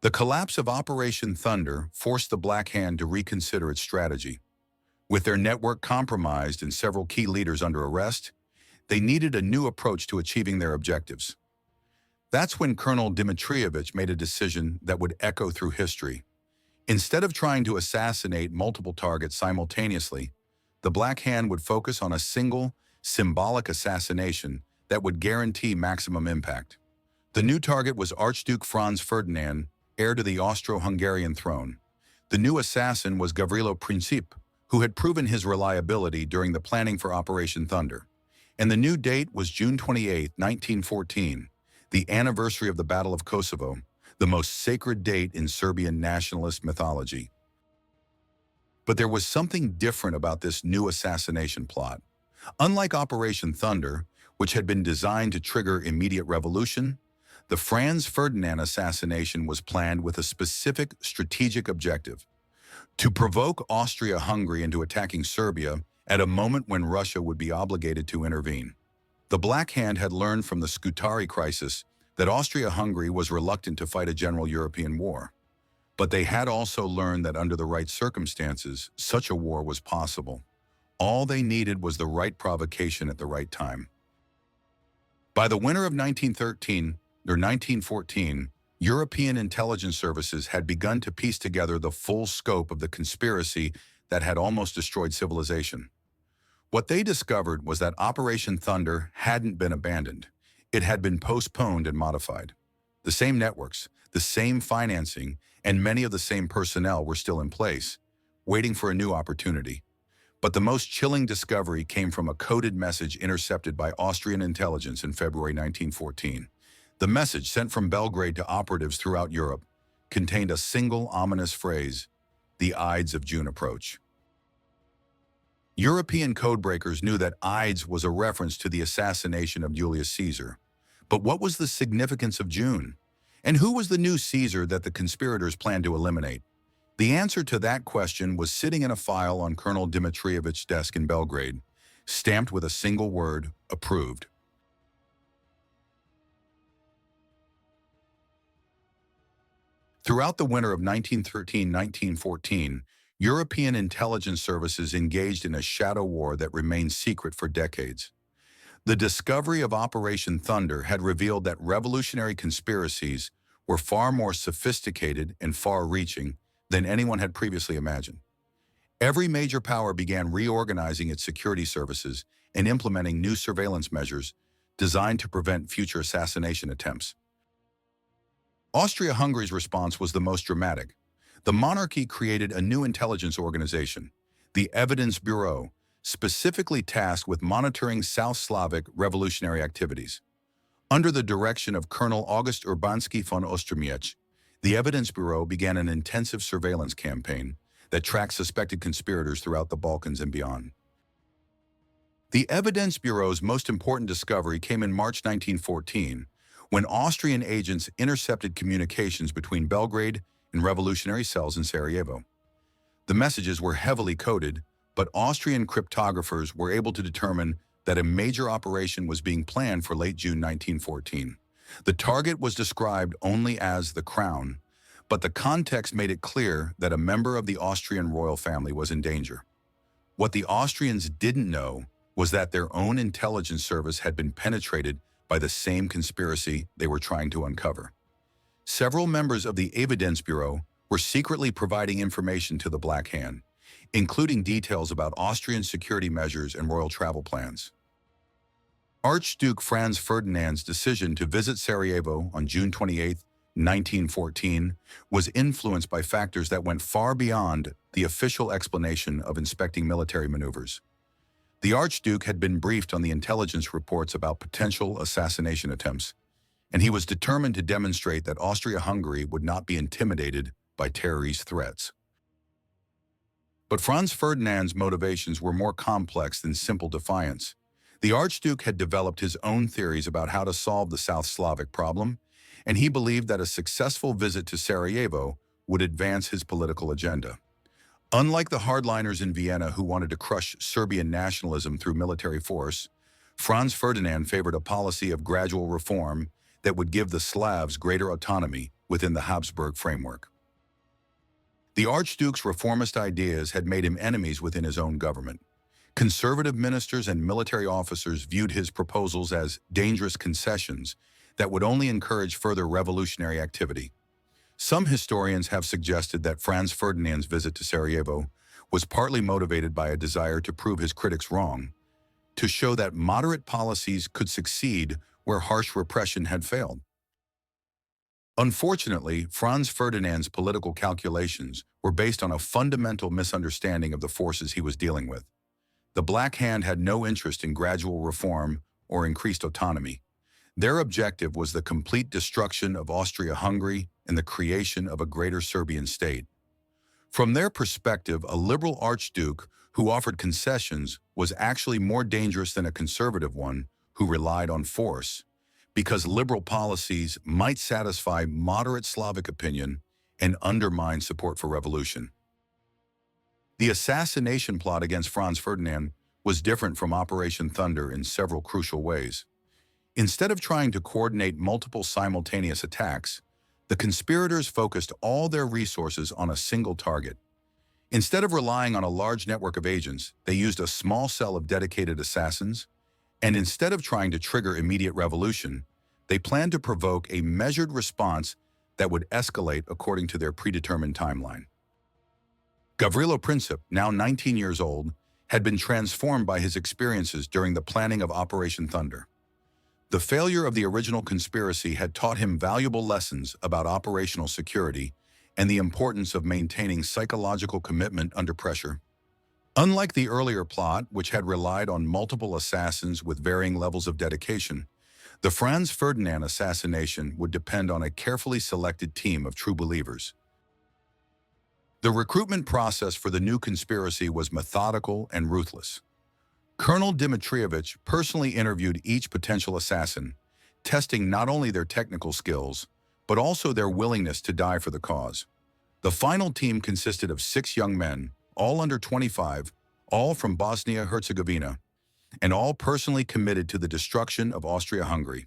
The collapse of Operation Thunder forced the Black Hand to reconsider its strategy. With their network compromised and several key leaders under arrest, they needed a new approach to achieving their objectives. That's when Colonel Dimitrievich made a decision that would echo through history. Instead of trying to assassinate multiple targets simultaneously, the Black Hand would focus on a single, symbolic assassination that would guarantee maximum impact. The new target was Archduke Franz Ferdinand, heir to the Austro-Hungarian throne. The new assassin was Gavrilo Princip, who had proven his reliability during the planning for Operation Thunder. And the new date was June 28, 1914, the anniversary of the Battle of Kosovo, the most sacred date in Serbian nationalist mythology. But there was something different about this new assassination plot. Unlike Operation Thunder, which had been designed to trigger immediate revolution, the Franz Ferdinand assassination was planned with a specific strategic objective: to provoke Austria-Hungary into attacking Serbia at a moment when Russia would be obligated to intervene. The Black Hand had learned from the Scutari crisis that Austria-Hungary was reluctant to fight a general European war. But they had also learned that under the right circumstances, such a war was possible. All they needed was the right provocation at the right time. By the winter of 1913 or 1914, European intelligence services had begun to piece together the full scope of the conspiracy that had almost destroyed civilization. What they discovered was that Operation Thunder hadn't been abandoned. It had been postponed and modified. The same networks, the same financing, and many of the same personnel were still in place, waiting for a new opportunity. But the most chilling discovery came from a coded message intercepted by Austrian intelligence in February 1914. The message sent from Belgrade to operatives throughout Europe contained a single ominous phrase: the Ides of June approach. European codebreakers knew that Ides was a reference to the assassination of Julius Caesar. But what was the significance of June? And who was the new Caesar that the conspirators planned to eliminate? The answer to that question was sitting in a file on Colonel Dimitrievic's desk in Belgrade, stamped with a single word: approved. Throughout the winter of 1913-1914, European intelligence services engaged in a shadow war that remained secret for decades. The discovery of Operation Thunder had revealed that revolutionary conspiracies were far more sophisticated and far-reaching than anyone had previously imagined. Every major power began reorganizing its security services and implementing new surveillance measures designed to prevent future assassination attempts. Austria-Hungary's response was the most dramatic. The monarchy created a new intelligence organization, the Evidence Bureau, specifically tasked with monitoring South Slavic revolutionary activities. Under the direction of Colonel August Urbanski von Ostermiech, the Evidence Bureau began an intensive surveillance campaign that tracked suspected conspirators throughout the Balkans and beyond. The Evidence Bureau's most important discovery came in March 1914, when Austrian agents intercepted communications between Belgrade and revolutionary cells in Sarajevo. The messages were heavily coded, but Austrian cryptographers were able to determine that a major operation was being planned for late June 1914. The target was described only as the Crown, but the context made it clear that a member of the Austrian royal family was in danger. What the Austrians didn't know was that their own intelligence service had been penetrated by the same conspiracy they were trying to uncover. Several members of the Evidence Bureau were secretly providing information to the Black Hand, including details about Austrian security measures and royal travel plans. Archduke Franz Ferdinand's decision to visit Sarajevo on June 28, 1914, was influenced by factors that went far beyond the official explanation of inspecting military maneuvers. The Archduke had been briefed on the intelligence reports about potential assassination attempts, and he was determined to demonstrate that Austria-Hungary would not be intimidated by terrorist threats. But Franz Ferdinand's motivations were more complex than simple defiance. The Archduke had developed his own theories about how to solve the South Slavic problem, and he believed that a successful visit to Sarajevo would advance his political agenda. Unlike the hardliners in Vienna who wanted to crush Serbian nationalism through military force, Franz Ferdinand favored a policy of gradual reform that would give the Slavs greater autonomy within the Habsburg framework. The Archduke's reformist ideas had made him enemies within his own government. Conservative ministers and military officers viewed his proposals as dangerous concessions that would only encourage further revolutionary activity. Some historians have suggested that Franz Ferdinand's visit to Sarajevo was partly motivated by a desire to prove his critics wrong, to show that moderate policies could succeed where harsh repression had failed. Unfortunately, Franz Ferdinand's political calculations were based on a fundamental misunderstanding of the forces he was dealing with. The Black Hand had no interest in gradual reform or increased autonomy. Their objective was the complete destruction of Austria-Hungary and the creation of a greater Serbian state. From their perspective, a liberal archduke who offered concessions was actually more dangerous than a conservative one who relied on force, because liberal policies might satisfy moderate Slavic opinion and undermine support for revolution. The assassination plot against Franz Ferdinand was different from Operation Thunder in several crucial ways. Instead of trying to coordinate multiple simultaneous attacks, the conspirators focused all their resources on a single target. Instead of relying on a large network of agents, they used a small cell of dedicated assassins, and instead of trying to trigger immediate revolution, they planned to provoke a measured response that would escalate according to their predetermined timeline. Gavrilo Princip, now 19 years old, had been transformed by his experiences during the planning of Operation Thunder. The failure of the original conspiracy had taught him valuable lessons about operational security and the importance of maintaining psychological commitment under pressure. Unlike the earlier plot, which had relied on multiple assassins with varying levels of dedication, The Franz Ferdinand assassination would depend on a carefully selected team of true believers. The recruitment process for the new conspiracy was methodical and ruthless. Colonel Dmitrievich personally interviewed each potential assassin, testing not only their technical skills, but also their willingness to die for the cause. The final team consisted of 6 young men, all under 25, all from Bosnia-Herzegovina, and all personally committed to the destruction of Austria-Hungary.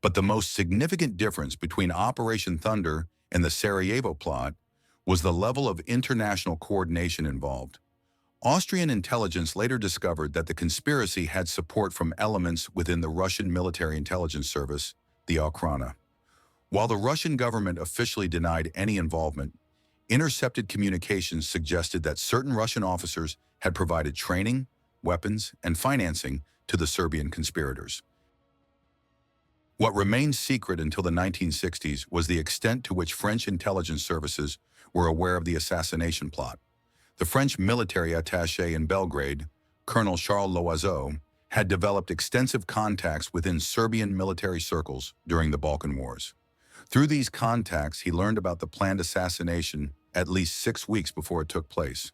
But the most significant difference between Operation Thunder and the Sarajevo plot was the level of international coordination involved. Austrian intelligence later discovered that the conspiracy had support from elements within the Russian military intelligence service, the Okhrana. While the Russian government officially denied any involvement, intercepted communications suggested that certain Russian officers had provided training, weapons, and financing to the Serbian conspirators. What remained secret until the 1960s was the extent to which French intelligence services were aware of the assassination plot. The French military attaché in Belgrade, Colonel Charles Loiseau, had developed extensive contacts within Serbian military circles during the Balkan Wars. Through these contacts, he learned about the planned assassination at least 6 weeks before it took place.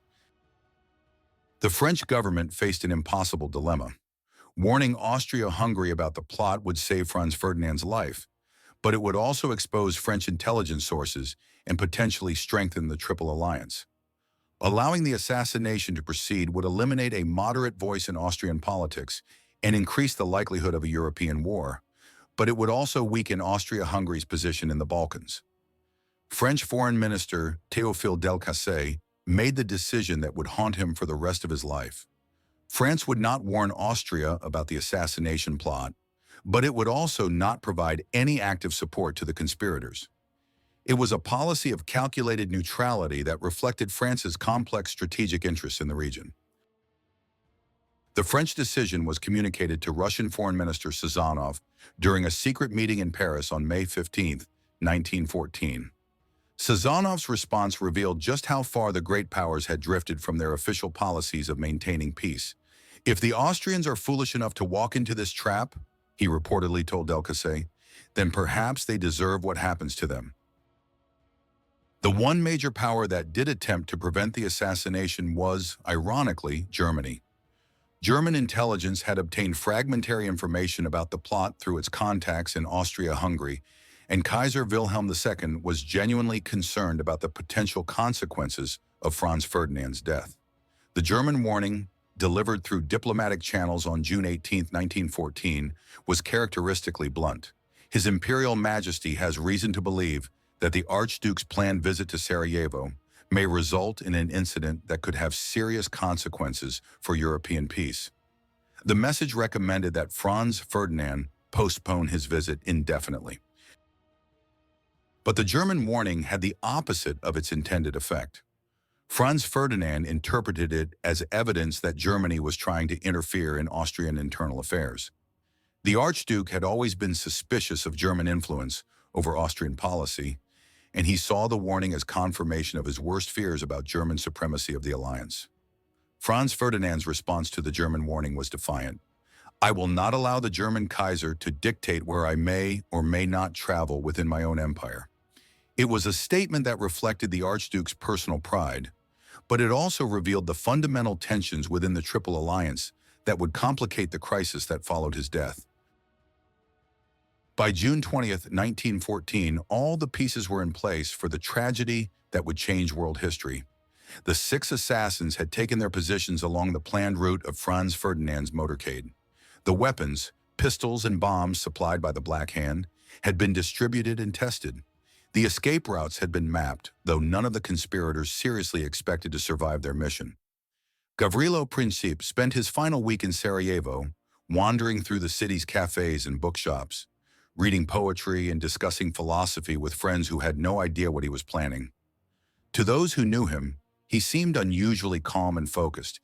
The French government faced an impossible dilemma. Warning Austria-Hungary about the plot would save Franz Ferdinand's life, but it would also expose French intelligence sources and potentially strengthen the Triple Alliance. Allowing the assassination to proceed would eliminate a moderate voice in Austrian politics and increase the likelihood of a European war, but it would also weaken Austria-Hungary's position in the Balkans. French Foreign Minister Théophile Delcasse made the decision that would haunt him for the rest of his life. France would not warn Austria about the assassination plot, but it would also not provide any active support to the conspirators. It was a policy of calculated neutrality that reflected France's complex strategic interests in the region. The French decision was communicated to Russian Foreign Minister Sazonov during a secret meeting in Paris on May 15, 1914. Sazonov's response revealed just how far the great powers had drifted from their official policies of maintaining peace. "If the Austrians are foolish enough to walk into this trap," he reportedly told Delcasse, "then perhaps they deserve what happens to them." The one major power that did attempt to prevent the assassination was, ironically, Germany. German intelligence had obtained fragmentary information about the plot through its contacts in Austria-Hungary, and Kaiser Wilhelm II was genuinely concerned about the potential consequences of Franz Ferdinand's death. The German warning, delivered through diplomatic channels on June 18, 1914, was characteristically blunt. His Imperial Majesty has reason to believe that the Archduke's planned visit to Sarajevo may result in an incident that could have serious consequences for European peace. The message recommended that Franz Ferdinand postpone his visit indefinitely. But the German warning had the opposite of its intended effect. Franz Ferdinand interpreted it as evidence that Germany was trying to interfere in Austrian internal affairs. The Archduke had always been suspicious of German influence over Austrian policy, and he saw the warning as confirmation of his worst fears about German supremacy of the alliance. Franz Ferdinand's response to the German warning was defiant. "I will not allow the German Kaiser to dictate where I may or may not travel within my own empire." It was a statement that reflected the Archduke's personal pride, but it also revealed the fundamental tensions within the Triple Alliance that would complicate the crisis that followed his death. By June 20, 1914, all the pieces were in place for the tragedy that would change world history. The 6 assassins had taken their positions along the planned route of Franz Ferdinand's motorcade. The weapons, pistols and bombs supplied by the Black Hand, had been distributed and tested. The escape routes had been mapped, though none of the conspirators seriously expected to survive their mission. Gavrilo Princip spent his final week in Sarajevo, wandering through the city's cafes and bookshops, reading poetry and discussing philosophy with friends who had no idea what he was planning. To those who knew him, he seemed unusually calm and focused,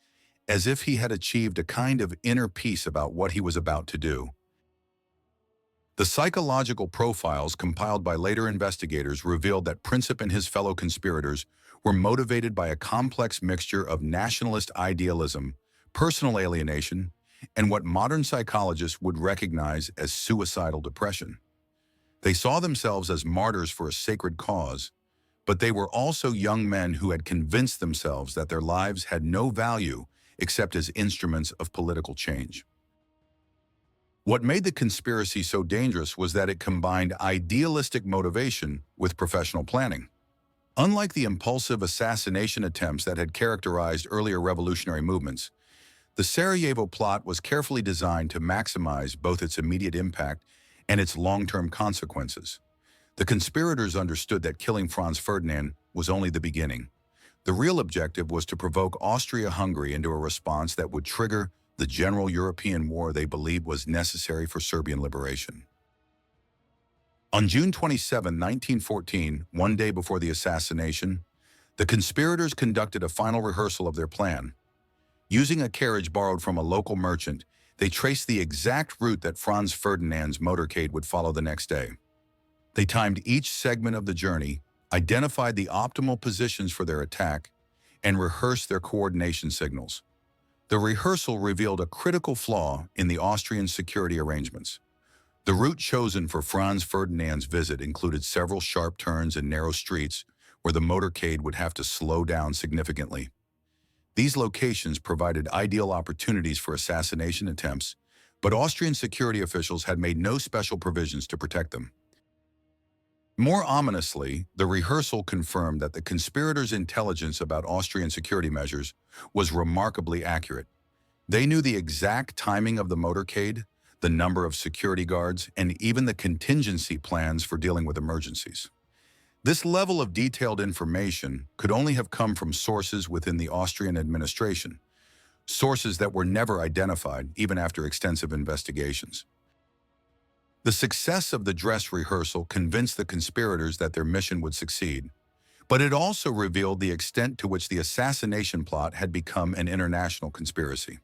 as if he had achieved a kind of inner peace about what he was about to do. The psychological profiles compiled by later investigators revealed that Princip and his fellow conspirators were motivated by a complex mixture of nationalist idealism, personal alienation, and what modern psychologists would recognize as suicidal depression. They saw themselves as martyrs for a sacred cause, but they were also young men who had convinced themselves that their lives had no value except as instruments of political change. What made the conspiracy so dangerous was that it combined idealistic motivation with professional planning. Unlike the impulsive assassination attempts that had characterized earlier revolutionary movements, the Sarajevo plot was carefully designed to maximize both its immediate impact and its long-term consequences. The conspirators understood that killing Franz Ferdinand was only the beginning. The real objective was to provoke Austria-Hungary into a response that would trigger the general European war they believed was necessary for Serbian liberation. On June 27, 1914, one day before the assassination, the conspirators conducted a final rehearsal of their plan. Using a carriage borrowed from a local merchant, they traced the exact route that Franz Ferdinand's motorcade would follow the next day. They timed each segment of the journey, identified the optimal positions for their attack, and rehearsed their coordination signals. The rehearsal revealed a critical flaw in the Austrian security arrangements. The route chosen for Franz Ferdinand's visit included several sharp turns and narrow streets where the motorcade would have to slow down significantly. These locations provided ideal opportunities for assassination attempts, but Austrian security officials had made no special provisions to protect them. More ominously, the rehearsal confirmed that the conspirators' intelligence about Austrian security measures was remarkably accurate. They knew the exact timing of the motorcade, the number of security guards, and even the contingency plans for dealing with emergencies. This level of detailed information could only have come from sources within the Austrian administration, sources that were never identified even after extensive investigations. The success of the dress rehearsal convinced the conspirators that their mission would succeed, but it also revealed the extent to which the assassination plot had become an international conspiracy.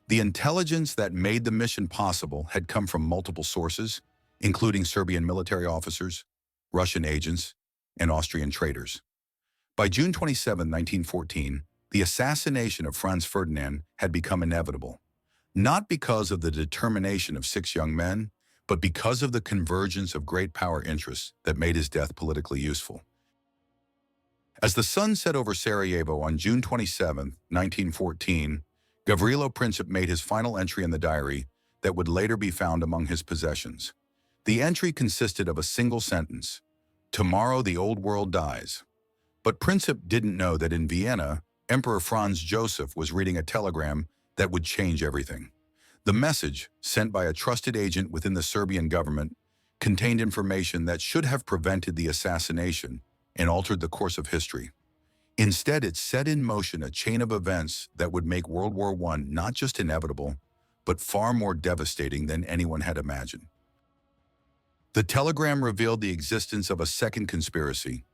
The intelligence that made the mission possible had come from multiple sources, including Serbian military officers, Russian agents, and Austrian traitors. By June 27, 1914, the assassination of Franz Ferdinand had become inevitable, not because of the determination of 6 young men, but because of the convergence of great power interests that made his death politically useful. As the sun set over Sarajevo on June 27, 1914, Gavrilo Princip made his final entry in the diary that would later be found among his possessions. The entry consisted of a single sentence: "Tomorrow the old world dies." But Princip didn't know that in Vienna, Emperor Franz Joseph was reading a telegram that would change everything. The message, sent by a trusted agent within the Serbian government, contained information that should have prevented the assassination and altered the course of history. Instead, it set in motion a chain of events that would make World War I not just inevitable, but far more devastating than anyone had imagined. The telegram revealed the existence of a second conspiracy,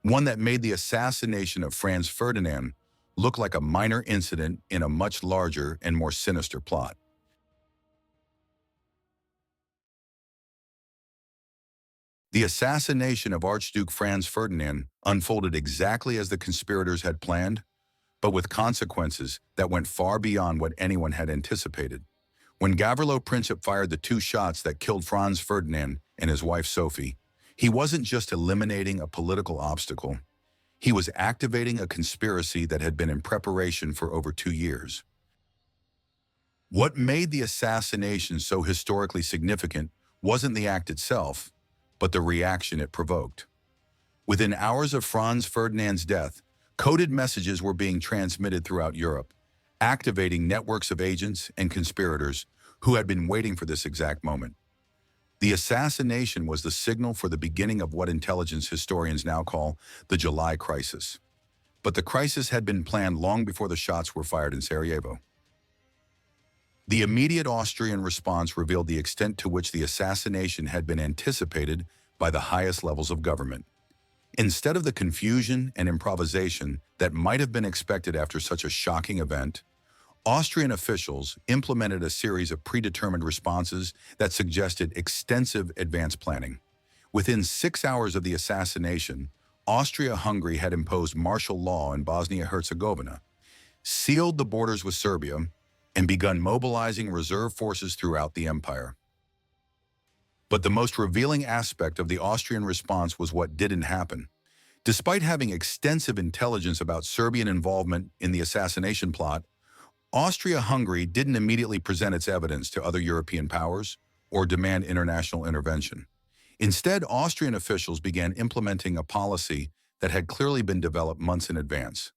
one that made the assassination of Franz Ferdinand look like a minor incident in a much larger and more sinister plot. The assassination of Archduke Franz Ferdinand unfolded exactly as the conspirators had planned, but with consequences that went far beyond what anyone had anticipated. When Gavrilo Princip fired the 2 shots that killed Franz Ferdinand and his wife Sophie, he wasn't just eliminating a political obstacle. He was activating a conspiracy that had been in preparation for over 2 years. What made the assassination so historically significant wasn't the act itself, but the reaction it provoked. Within hours of Franz Ferdinand's death, coded messages were being transmitted throughout Europe, activating networks of agents and conspirators who had been waiting for this exact moment. The assassination was the signal for the beginning of what intelligence historians now call the July crisis. But the crisis had been planned long before the shots were fired in Sarajevo. The immediate Austrian response revealed the extent to which the assassination had been anticipated by the highest levels of government. Instead of the confusion and improvisation that might have been expected after such a shocking event, Austrian officials implemented a series of predetermined responses that suggested extensive advanced planning. Within 6 hours of the assassination, Austria-Hungary had imposed martial law in Bosnia-Herzegovina, sealed the borders with Serbia, and begun mobilizing reserve forces throughout the empire. But the most revealing aspect of the Austrian response was what didn't happen. Despite having extensive intelligence about Serbian involvement in the assassination plot, Austria-Hungary didn't immediately present its evidence to other European powers or demand international intervention. Instead, Austrian officials began implementing a policy that had clearly been developed months in advance.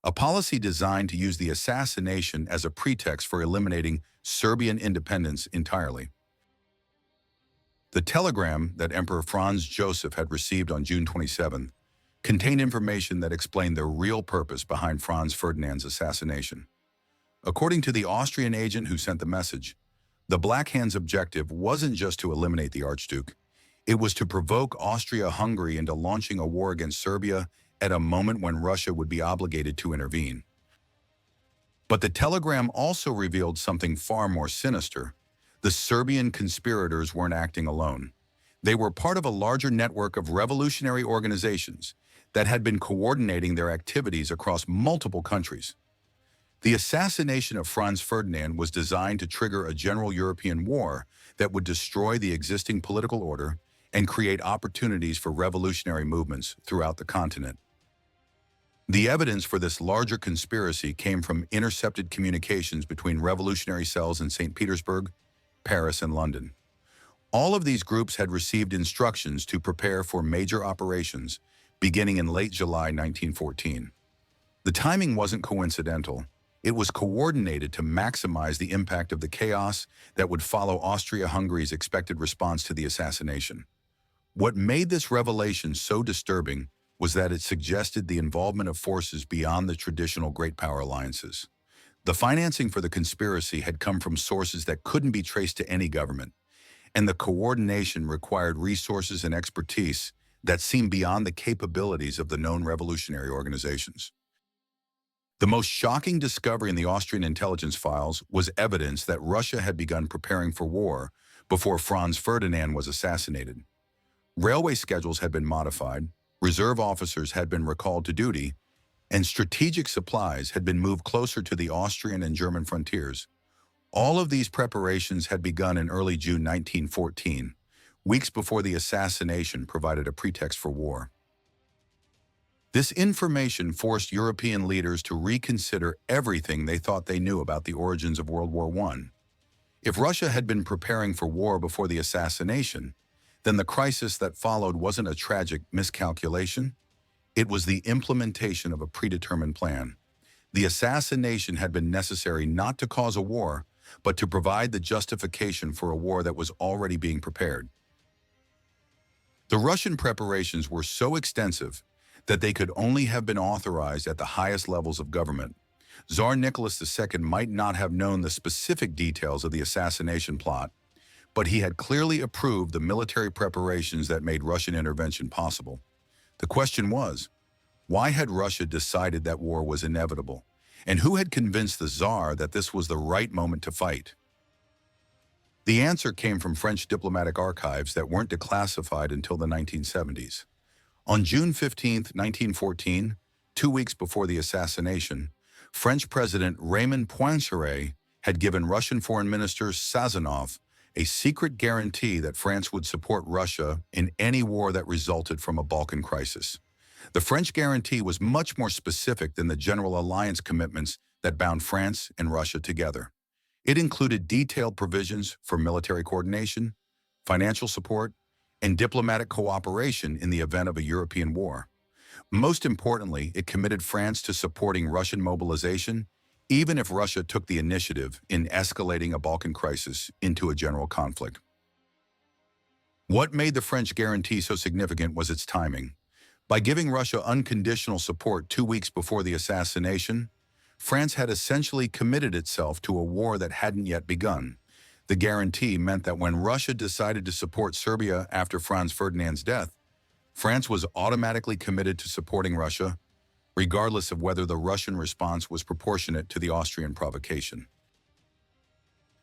A policy designed to use the assassination as a pretext for eliminating Serbian independence entirely. The telegram that Emperor Franz Joseph had received on June 27th contained information that explained the real purpose behind Franz Ferdinand's assassination. According to the Austrian agent who sent the message, the Black Hand's objective wasn't just to eliminate the Archduke. It was to provoke Austria-Hungary into launching a war against Serbia at a moment when Russia would be obligated to intervene. But the telegram also revealed something far more sinister. The Serbian conspirators weren't acting alone. They were part of a larger network of revolutionary organizations that had been coordinating their activities across multiple countries. The assassination of Franz Ferdinand was designed to trigger a general European war that would destroy the existing political order and create opportunities for revolutionary movements throughout the continent. The evidence for this larger conspiracy came from intercepted communications between revolutionary cells in St. Petersburg, Paris, and London. All of these groups had received instructions to prepare for major operations beginning in late July 1914. The timing wasn't coincidental. It was coordinated to maximize the impact of the chaos that would follow Austria-Hungary's expected response to the assassination. What made this revelation so disturbing was that it suggested the involvement of forces beyond the traditional great power alliances. The financing for the conspiracy had come from sources that couldn't be traced to any government, and the coordination required resources and expertise that seemed beyond the capabilities of the known revolutionary organizations. The most shocking discovery in the Austrian intelligence files was evidence that Russia had begun preparing for war before Franz Ferdinand was assassinated. Railway schedules had been modified, reserve officers had been recalled to duty, and strategic supplies had been moved closer to the Austrian and German frontiers. All of these preparations had begun in early June 1914, weeks before the assassination provided a pretext for war. This information forced European leaders to reconsider everything they thought they knew about the origins of World War I. If Russia had been preparing for war before the assassination, then the crisis that followed wasn't a tragic miscalculation. It was the implementation of a predetermined plan. The assassination had been necessary not to cause a war, but to provide the justification for a war that was already being prepared. The Russian preparations were so extensive that they could only have been authorized at the highest levels of government. Tsar Nicholas II might not have known the specific details of the assassination plot, but he had clearly approved the military preparations that made Russian intervention possible. The question was, why had Russia decided that war was inevitable? And who had convinced the Tsar that this was the right moment to fight? The answer came from French diplomatic archives that weren't declassified until the 1970s. On June 15, 1914, 2 weeks before the assassination, French President Raymond Poincaré had given Russian Foreign Minister Sazonov a secret guarantee that France would support Russia in any war that resulted from a Balkan crisis. The French guarantee was much more specific than the general alliance commitments that bound France and Russia together. It included detailed provisions for military coordination, financial support, and diplomatic cooperation in the event of a European war. Most importantly, it committed France to supporting Russian mobilization, even if Russia took the initiative in escalating a Balkan crisis into a general conflict. What made the French guarantee so significant was its timing. By giving Russia unconditional support 2 weeks before the assassination, France had essentially committed itself to a war that hadn't yet begun. The guarantee meant that when Russia decided to support Serbia after Franz Ferdinand's death, France was automatically committed to supporting Russia, regardless of whether the Russian response was proportionate to the Austrian provocation.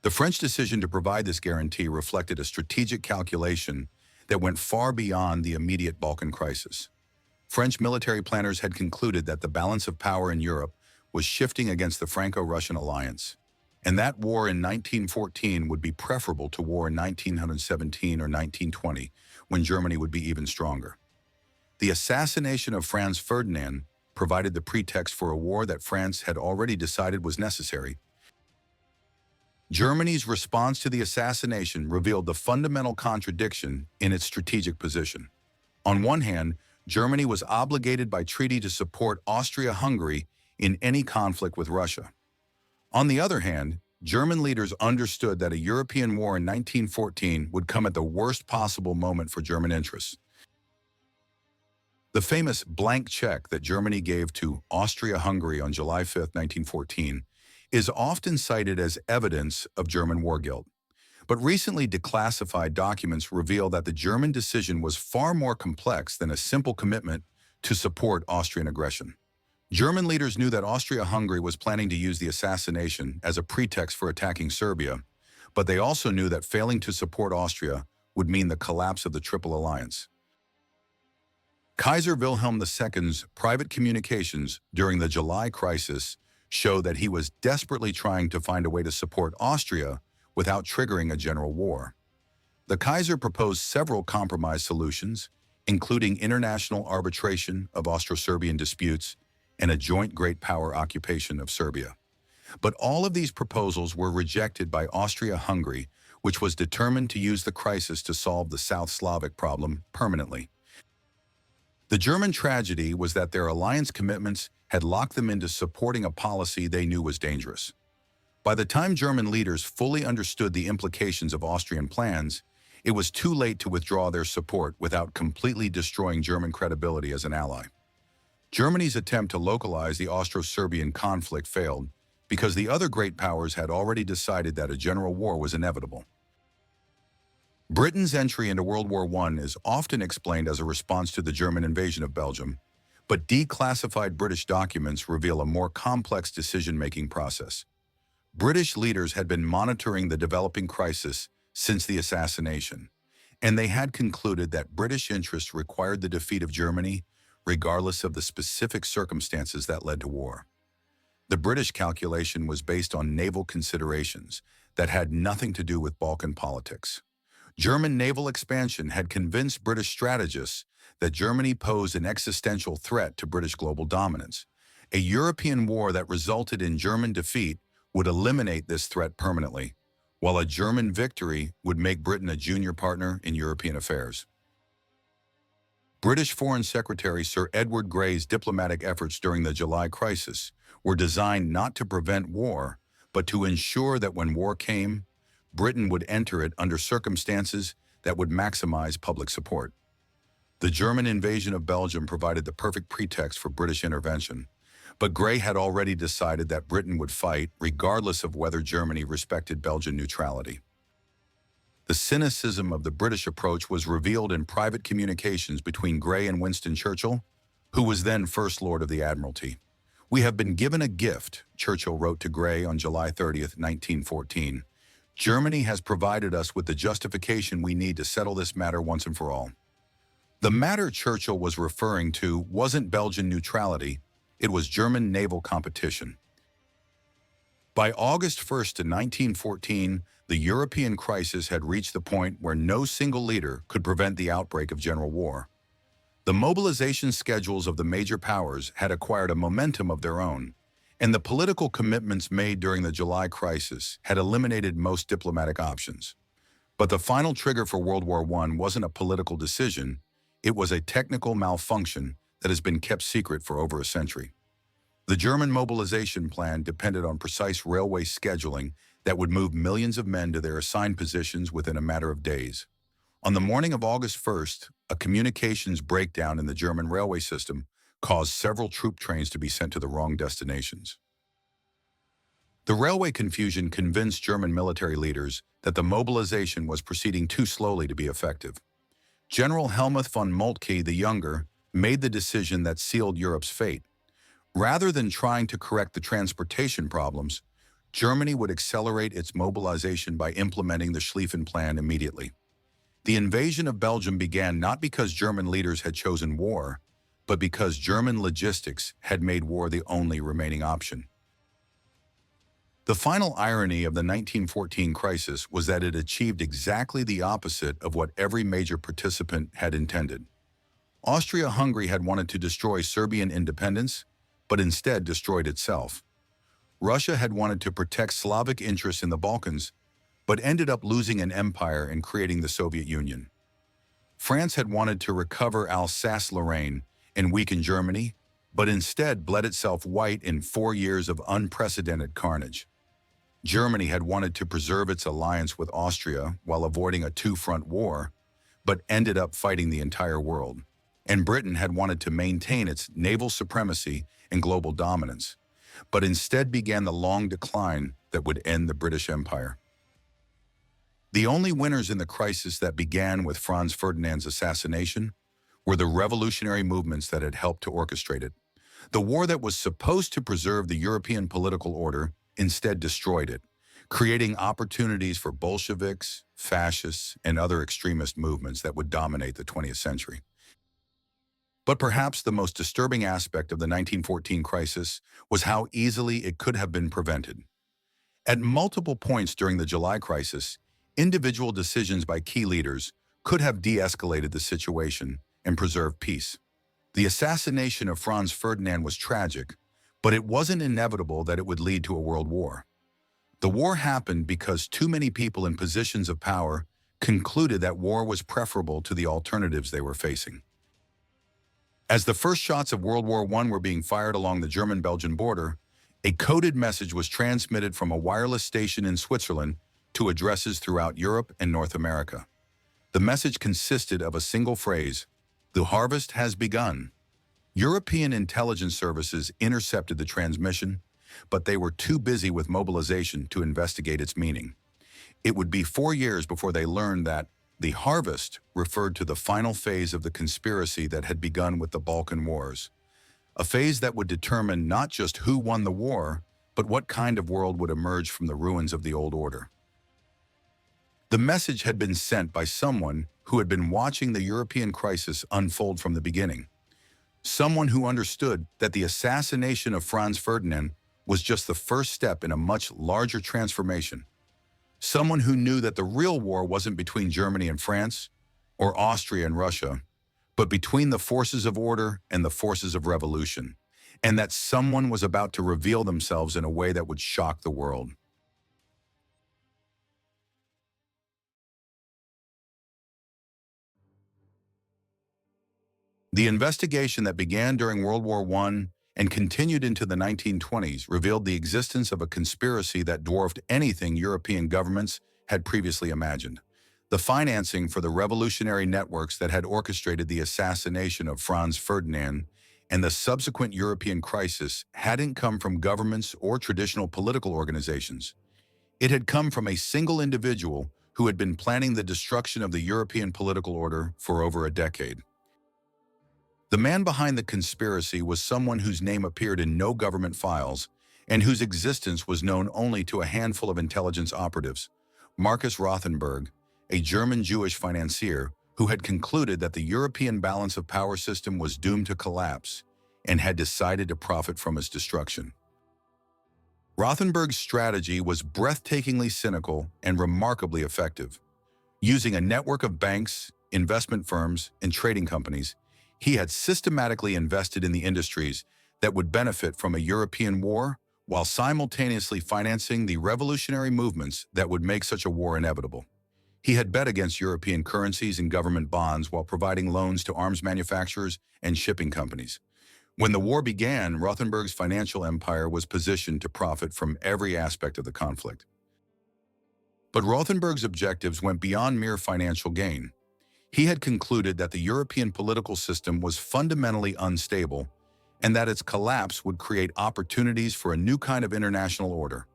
The French decision to provide this guarantee reflected a strategic calculation that went far beyond the immediate Balkan crisis. French military planners had concluded that the balance of power in Europe was shifting against the Franco-Russian alliance, and that war in 1914 would be preferable to war in 1917 or 1920, when Germany would be even stronger. The assassination of Franz Ferdinand provided the pretext for a war that France had already decided was necessary. Germany's response to the assassination revealed the fundamental contradiction in its strategic position. On one hand, Germany was obligated by treaty to support Austria-Hungary in any conflict with Russia. On the other hand, German leaders understood that a European war in 1914 would come at the worst possible moment for German interests. The famous blank check that Germany gave to Austria-Hungary on July 5, 1914, is often cited as evidence of German war guilt. But recently declassified documents reveal that the German decision was far more complex than a simple commitment to support Austrian aggression. German leaders knew that Austria-Hungary was planning to use the assassination as a pretext for attacking Serbia, but they also knew that failing to support Austria would mean the collapse of the Triple Alliance. Kaiser Wilhelm II's private communications during the July crisis show that he was desperately trying to find a way to support Austria without triggering a general war. The Kaiser proposed several compromise solutions, including international arbitration of Austro-Serbian disputes and a joint great power occupation of Serbia. But all of these proposals were rejected by Austria-Hungary, which was determined to use the crisis to solve the South Slavic problem permanently. The German tragedy was that their alliance commitments had locked them into supporting a policy they knew was dangerous. By the time German leaders fully understood the implications of Austrian plans, it was too late to withdraw their support without completely destroying German credibility as an ally. Germany's attempt to localize the Austro-Serbian conflict failed because the other great powers had already decided that a general war was inevitable. Britain's entry into World War I is often explained as a response to the German invasion of Belgium, but declassified British documents reveal a more complex decision-making process. British leaders had been monitoring the developing crisis since the assassination, and they had concluded that British interests required the defeat of Germany, regardless of the specific circumstances that led to war. The British calculation was based on naval considerations that had nothing to do with Balkan politics. German naval expansion had convinced British strategists that Germany posed an existential threat to British global dominance. A European war that resulted in German defeat would eliminate this threat permanently, while a German victory would make Britain a junior partner in European affairs. British Foreign Secretary Sir Edward Grey's diplomatic efforts during the July crisis were designed not to prevent war, but to ensure that when war came, Britain would enter it under circumstances that would maximize public support. The German invasion of Belgium provided the perfect pretext for British intervention, but Grey had already decided that Britain would fight regardless of whether Germany respected Belgian neutrality. The cynicism of the British approach was revealed in private communications between Grey and Winston Churchill, who was then First Lord of the Admiralty. "We have been given a gift," Churchill wrote to Grey on July 30, 1914. "Germany has provided us with the justification we need to settle this matter once and for all." The matter Churchill was referring to wasn't Belgian neutrality, it was German naval competition. By August 1 to 1914, the European crisis had reached the point where no single leader could prevent the outbreak of general war. The mobilization schedules of the major powers had acquired a momentum of their own, and the political commitments made during the July crisis had eliminated most diplomatic options. But the final trigger for World War I wasn't a political decision, it was a technical malfunction that has been kept secret for over a century. The German mobilization plan depended on precise railway scheduling that would move millions of men to their assigned positions within a matter of days. On the morning of August 1st, a communications breakdown in the German railway system caused several troop trains to be sent to the wrong destinations. The railway confusion convinced German military leaders that the mobilization was proceeding too slowly to be effective. General Helmuth von Moltke the Younger made the decision that sealed Europe's fate. Rather than trying to correct the transportation problems, Germany would accelerate its mobilization by implementing the Schlieffen Plan immediately. The invasion of Belgium began not because German leaders had chosen war, but because German logistics had made war the only remaining option. The final irony of the 1914 crisis was that it achieved exactly the opposite of what every major participant had intended. Austria-Hungary had wanted to destroy Serbian independence, but instead destroyed itself. Russia had wanted to protect Slavic interests in the Balkans, but ended up losing an empire and creating the Soviet Union. France had wanted to recover Alsace-Lorraine and weaken Germany, but instead bled itself white in 4 years of unprecedented carnage. Germany had wanted to preserve its alliance with Austria while avoiding a two-front war, but ended up fighting the entire world. And Britain had wanted to maintain its naval supremacy and global dominance, but instead began the long decline that would end the British Empire. The only winners in the crisis that began with Franz Ferdinand's assassination were the revolutionary movements that had helped to orchestrate it. The war that was supposed to preserve the European political order instead destroyed it, creating opportunities for Bolsheviks, fascists, and other extremist movements that would dominate the 20th century. But perhaps the most disturbing aspect of the 1914 crisis was how easily it could have been prevented. At multiple points during the July crisis, individual decisions by key leaders could have de-escalated the situation and preserved peace. The assassination of Franz Ferdinand was tragic, but it wasn't inevitable that it would lead to a world war. The war happened because too many people in positions of power concluded that war was preferable to the alternatives they were facing. As the first shots of World War I were being fired along the German-Belgian border, a coded message was transmitted from a wireless station in Switzerland to addresses throughout Europe and North America. The message consisted of a single phrase: "The harvest has begun." European intelligence services intercepted the transmission, but they were too busy with mobilization to investigate its meaning. It would be 4 years before they learned that the harvest referred to the final phase of the conspiracy that had begun with the Balkan Wars, a phase that would determine not just who won the war, but what kind of world would emerge from the ruins of the old order. The message had been sent by someone who had been watching the European crisis unfold from the beginning. Someone who understood that the assassination of Franz Ferdinand was just the first step in a much larger transformation. Someone who knew that the real war wasn't between Germany and France, or Austria and Russia, but between the forces of order and the forces of revolution, and that someone was about to reveal themselves in a way that would shock the world. The investigation that began during World War I and continued into the 1920s revealed the existence of a conspiracy that dwarfed anything European governments had previously imagined. The financing for the revolutionary networks that had orchestrated the assassination of Franz Ferdinand and the subsequent European crisis hadn't come from governments or traditional political organizations. It had come from a single individual who had been planning the destruction of the European political order for over a decade. The man behind the conspiracy was someone whose name appeared in no government files and whose existence was known only to a handful of intelligence operatives: Marcus Rothenberg, a German Jewish financier who had concluded that the European balance of power system was doomed to collapse and had decided to profit from its destruction. Rothenberg's strategy was breathtakingly cynical and remarkably effective. Using a network of banks, investment firms, and trading companies, he had systematically invested in the industries that would benefit from a European war while simultaneously financing the revolutionary movements that would make such a war inevitable. He had bet against European currencies and government bonds while providing loans to arms manufacturers and shipping companies. When the war began, Rothenberg's financial empire was positioned to profit from every aspect of the conflict. But Rothenberg's objectives went beyond mere financial gain. He had concluded that the European political system was fundamentally unstable and that its collapse would create opportunities for a new kind of international order,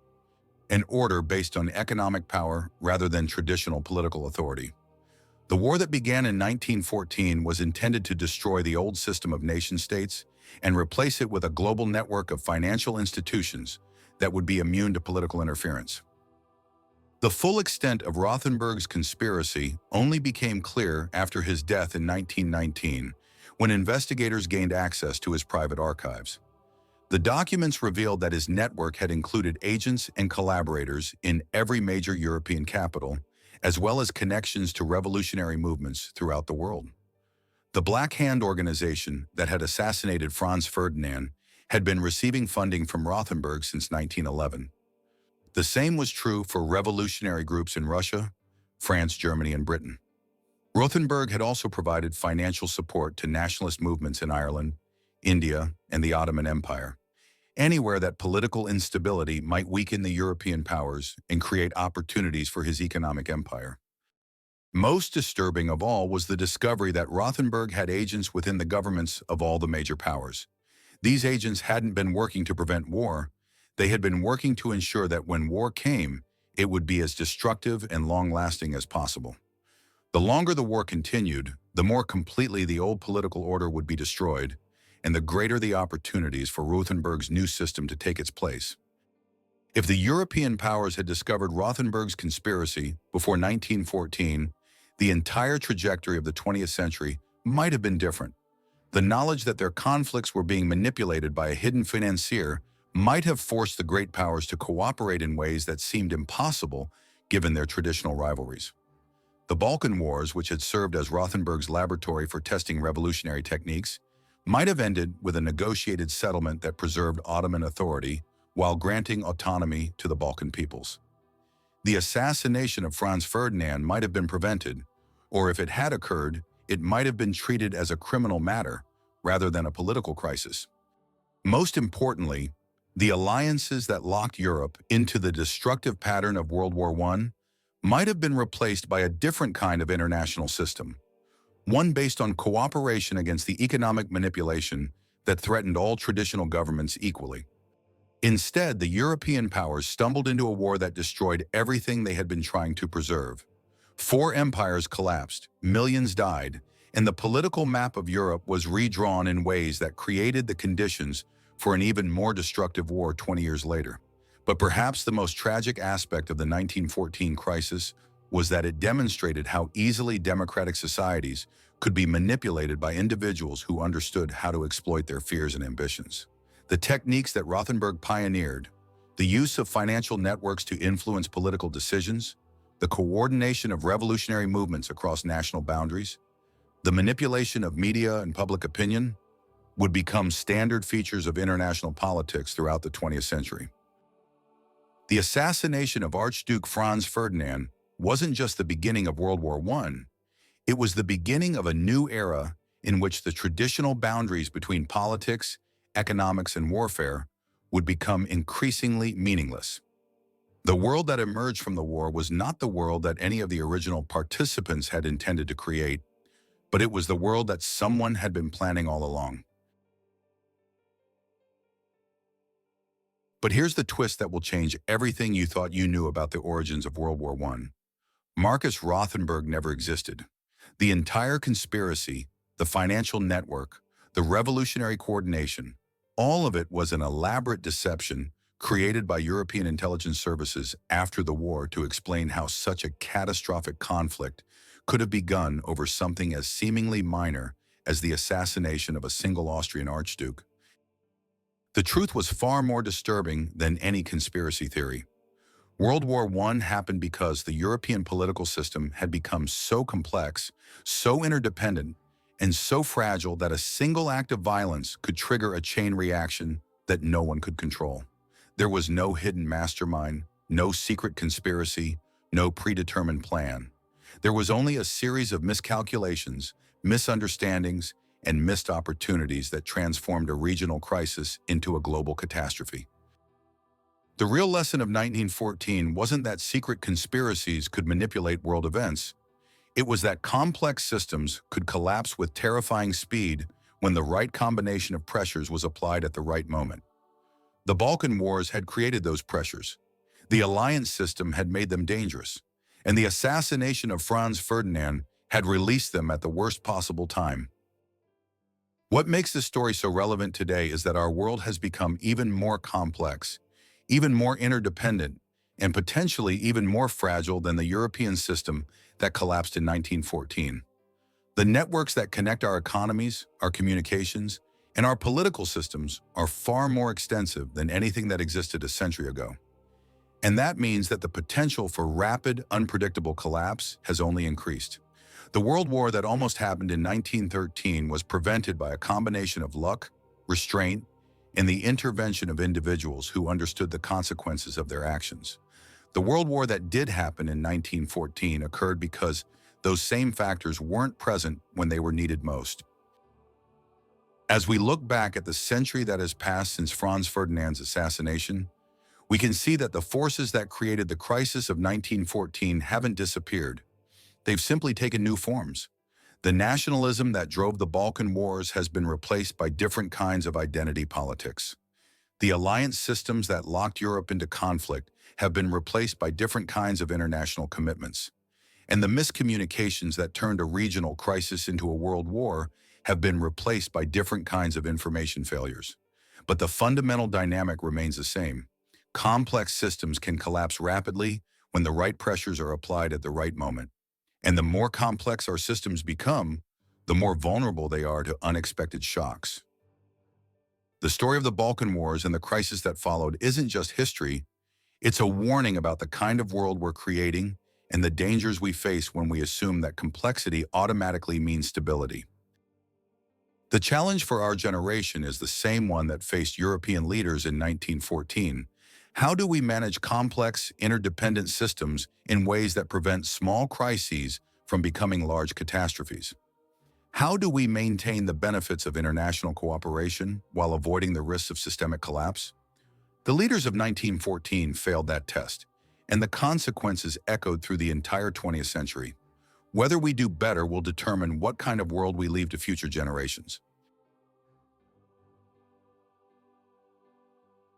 an order based on economic power rather than traditional political authority. The war that began in 1914 was intended to destroy the old system of nation-states and replace it with a global network of financial institutions that would be immune to political interference. The full extent of Rothenberg's conspiracy only became clear after his death in 1919, when investigators gained access to his private archives. The documents revealed that his network had included agents and collaborators in every major European capital, as well as connections to revolutionary movements throughout the world. The Black Hand organization that had assassinated Franz Ferdinand had been receiving funding from Rothenburg since 1911. The same was true for revolutionary groups in Russia, France, Germany, and Britain. Rothenburg had also provided financial support to nationalist movements in Ireland, India, and the Ottoman Empire, anywhere that political instability might weaken the European powers and create opportunities for his economic empire. Most disturbing of all was the discovery that Rothenburg had agents within the governments of all the major powers. These agents hadn't been working to prevent war. They had been working to ensure that when war came, it would be as destructive and long-lasting as possible. The longer the war continued, the more completely the old political order would be destroyed, and the greater the opportunities for Rothenburg's new system to take its place. If the European powers had discovered Rothenburg's conspiracy before 1914, the entire trajectory of the 20th century might have been different. The knowledge that their conflicts were being manipulated by a hidden financier might have forced the great powers to cooperate in ways that seemed impossible given their traditional rivalries. The Balkan Wars, which had served as Rothenburg's laboratory for testing revolutionary techniques, might have ended with a negotiated settlement that preserved Ottoman authority while granting autonomy to the Balkan peoples. The assassination of Franz Ferdinand might have been prevented, or if it had occurred, it might have been treated as a criminal matter rather than a political crisis. Most importantly, the alliances that locked Europe into the destructive pattern of World War I might have been replaced by a different kind of international system, one based on cooperation against the economic manipulation that threatened all traditional governments equally. Instead, the European powers stumbled into a war that destroyed everything they had been trying to preserve. 4 empires collapsed, millions died, and the political map of Europe was redrawn in ways that created the conditions for an even more destructive war 20 years later. But perhaps the most tragic aspect of the 1914 crisis was that it demonstrated how easily democratic societies could be manipulated by individuals who understood how to exploit their fears and ambitions. The techniques that Rothenburg pioneered, the use of financial networks to influence political decisions, the coordination of revolutionary movements across national boundaries, the manipulation of media and public opinion, would become standard features of international politics throughout the 20th century. The assassination of Archduke Franz Ferdinand wasn't just the beginning of World War I, it was the beginning of a new era in which the traditional boundaries between politics, economics, and warfare would become increasingly meaningless. The world that emerged from the war was not the world that any of the original participants had intended to create, but it was the world that someone had been planning all along. But here's the twist that will change everything you thought you knew about the origins of World War I. Marcus Rothenburg never existed. The entire conspiracy, the financial network, the revolutionary coordination, all of it was an elaborate deception created by European intelligence services after the war to explain how such a catastrophic conflict could have begun over something as seemingly minor as the assassination of a single Austrian archduke. The truth was far more disturbing than any conspiracy theory. World War I happened because the European political system had become so complex, so interdependent, and so fragile that a single act of violence could trigger a chain reaction that no one could control. There was no hidden mastermind, no secret conspiracy, no predetermined plan. There was only a series of miscalculations, misunderstandings, and missed opportunities that transformed a regional crisis into a global catastrophe. The real lesson of 1914 wasn't that secret conspiracies could manipulate world events. It was that complex systems could collapse with terrifying speed when the right combination of pressures was applied at the right moment. The Balkan Wars had created those pressures. The alliance system had made them dangerous, and the assassination of Franz Ferdinand had released them at the worst possible time. What makes this story so relevant today is that our world has become even more complex, even more interdependent, and potentially even more fragile than the European system that collapsed in 1914. The networks that connect our economies, our communications, And our political systems are far more extensive than anything that existed a century ago. And that means that the potential for rapid, unpredictable collapse has only increased. The World War that almost happened in 1913 was prevented by a combination of luck, restraint, and the intervention of individuals who understood the consequences of their actions. The World War that did happen in 1914 occurred because those same factors weren't present when they were needed most. As we look back at the century that has passed since Franz Ferdinand's assassination, we can see that the forces that created the crisis of 1914 haven't disappeared. They've simply taken new forms. The nationalism that drove the Balkan Wars has been replaced by different kinds of identity politics. The alliance systems that locked Europe into conflict have been replaced by different kinds of international commitments. And the miscommunications that turned a regional crisis into a world war have been replaced by different kinds of information failures. But the fundamental dynamic remains the same. Complex systems can collapse rapidly when the right pressures are applied at the right moment. And the more complex our systems become, the more vulnerable they are to unexpected shocks. The story of the Balkan Wars and the crisis that followed isn't just history, it's a warning about the kind of world we're creating and the dangers we face when we assume that complexity automatically means stability. The challenge for our generation is the same one that faced European leaders in 1914. How do we manage complex, interdependent systems in ways that prevent small crises from becoming large catastrophes? How do we maintain the benefits of international cooperation while avoiding the risks of systemic collapse? The leaders of 1914 failed that test, and the consequences echoed through the entire 20th century. Whether we do better will determine what kind of world we leave to future generations.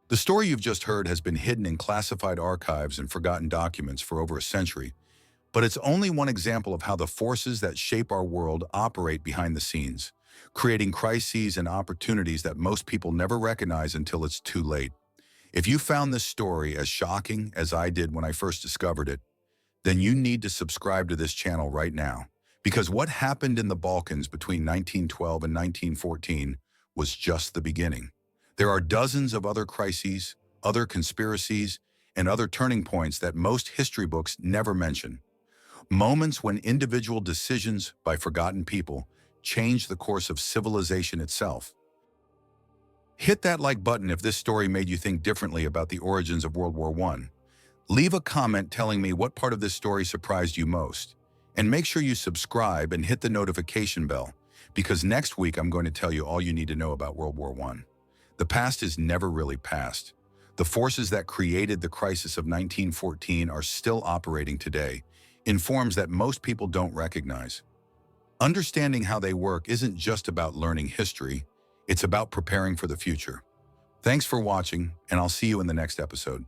The story you've just heard has been hidden in classified archives and forgotten documents for over a century, but it's only one example of how the forces that shape our world operate behind the scenes, creating crises and opportunities that most people never recognize until it's too late. If you found this story as shocking as I did when I first discovered it, then you need to subscribe to this channel right now, because what happened in the Balkans between 1912 and 1914 was just the beginning. There are dozens of other crises, other conspiracies, and other turning points that most history books never mention. Moments when individual decisions by forgotten people changed the course of civilization itself. Hit that like button if this story made you think differently about the origins of World War I. Leave a comment telling me what part of this story surprised you most. And make sure you subscribe and hit the notification bell, because next week I'm going to tell you all you need to know about World War I. The past is never really past. The forces that created the crisis of 1914 are still operating today, in forms that most people don't recognize. Understanding how they work isn't just about learning history, it's about preparing for the future. Thanks for watching, and I'll see you in the next episode.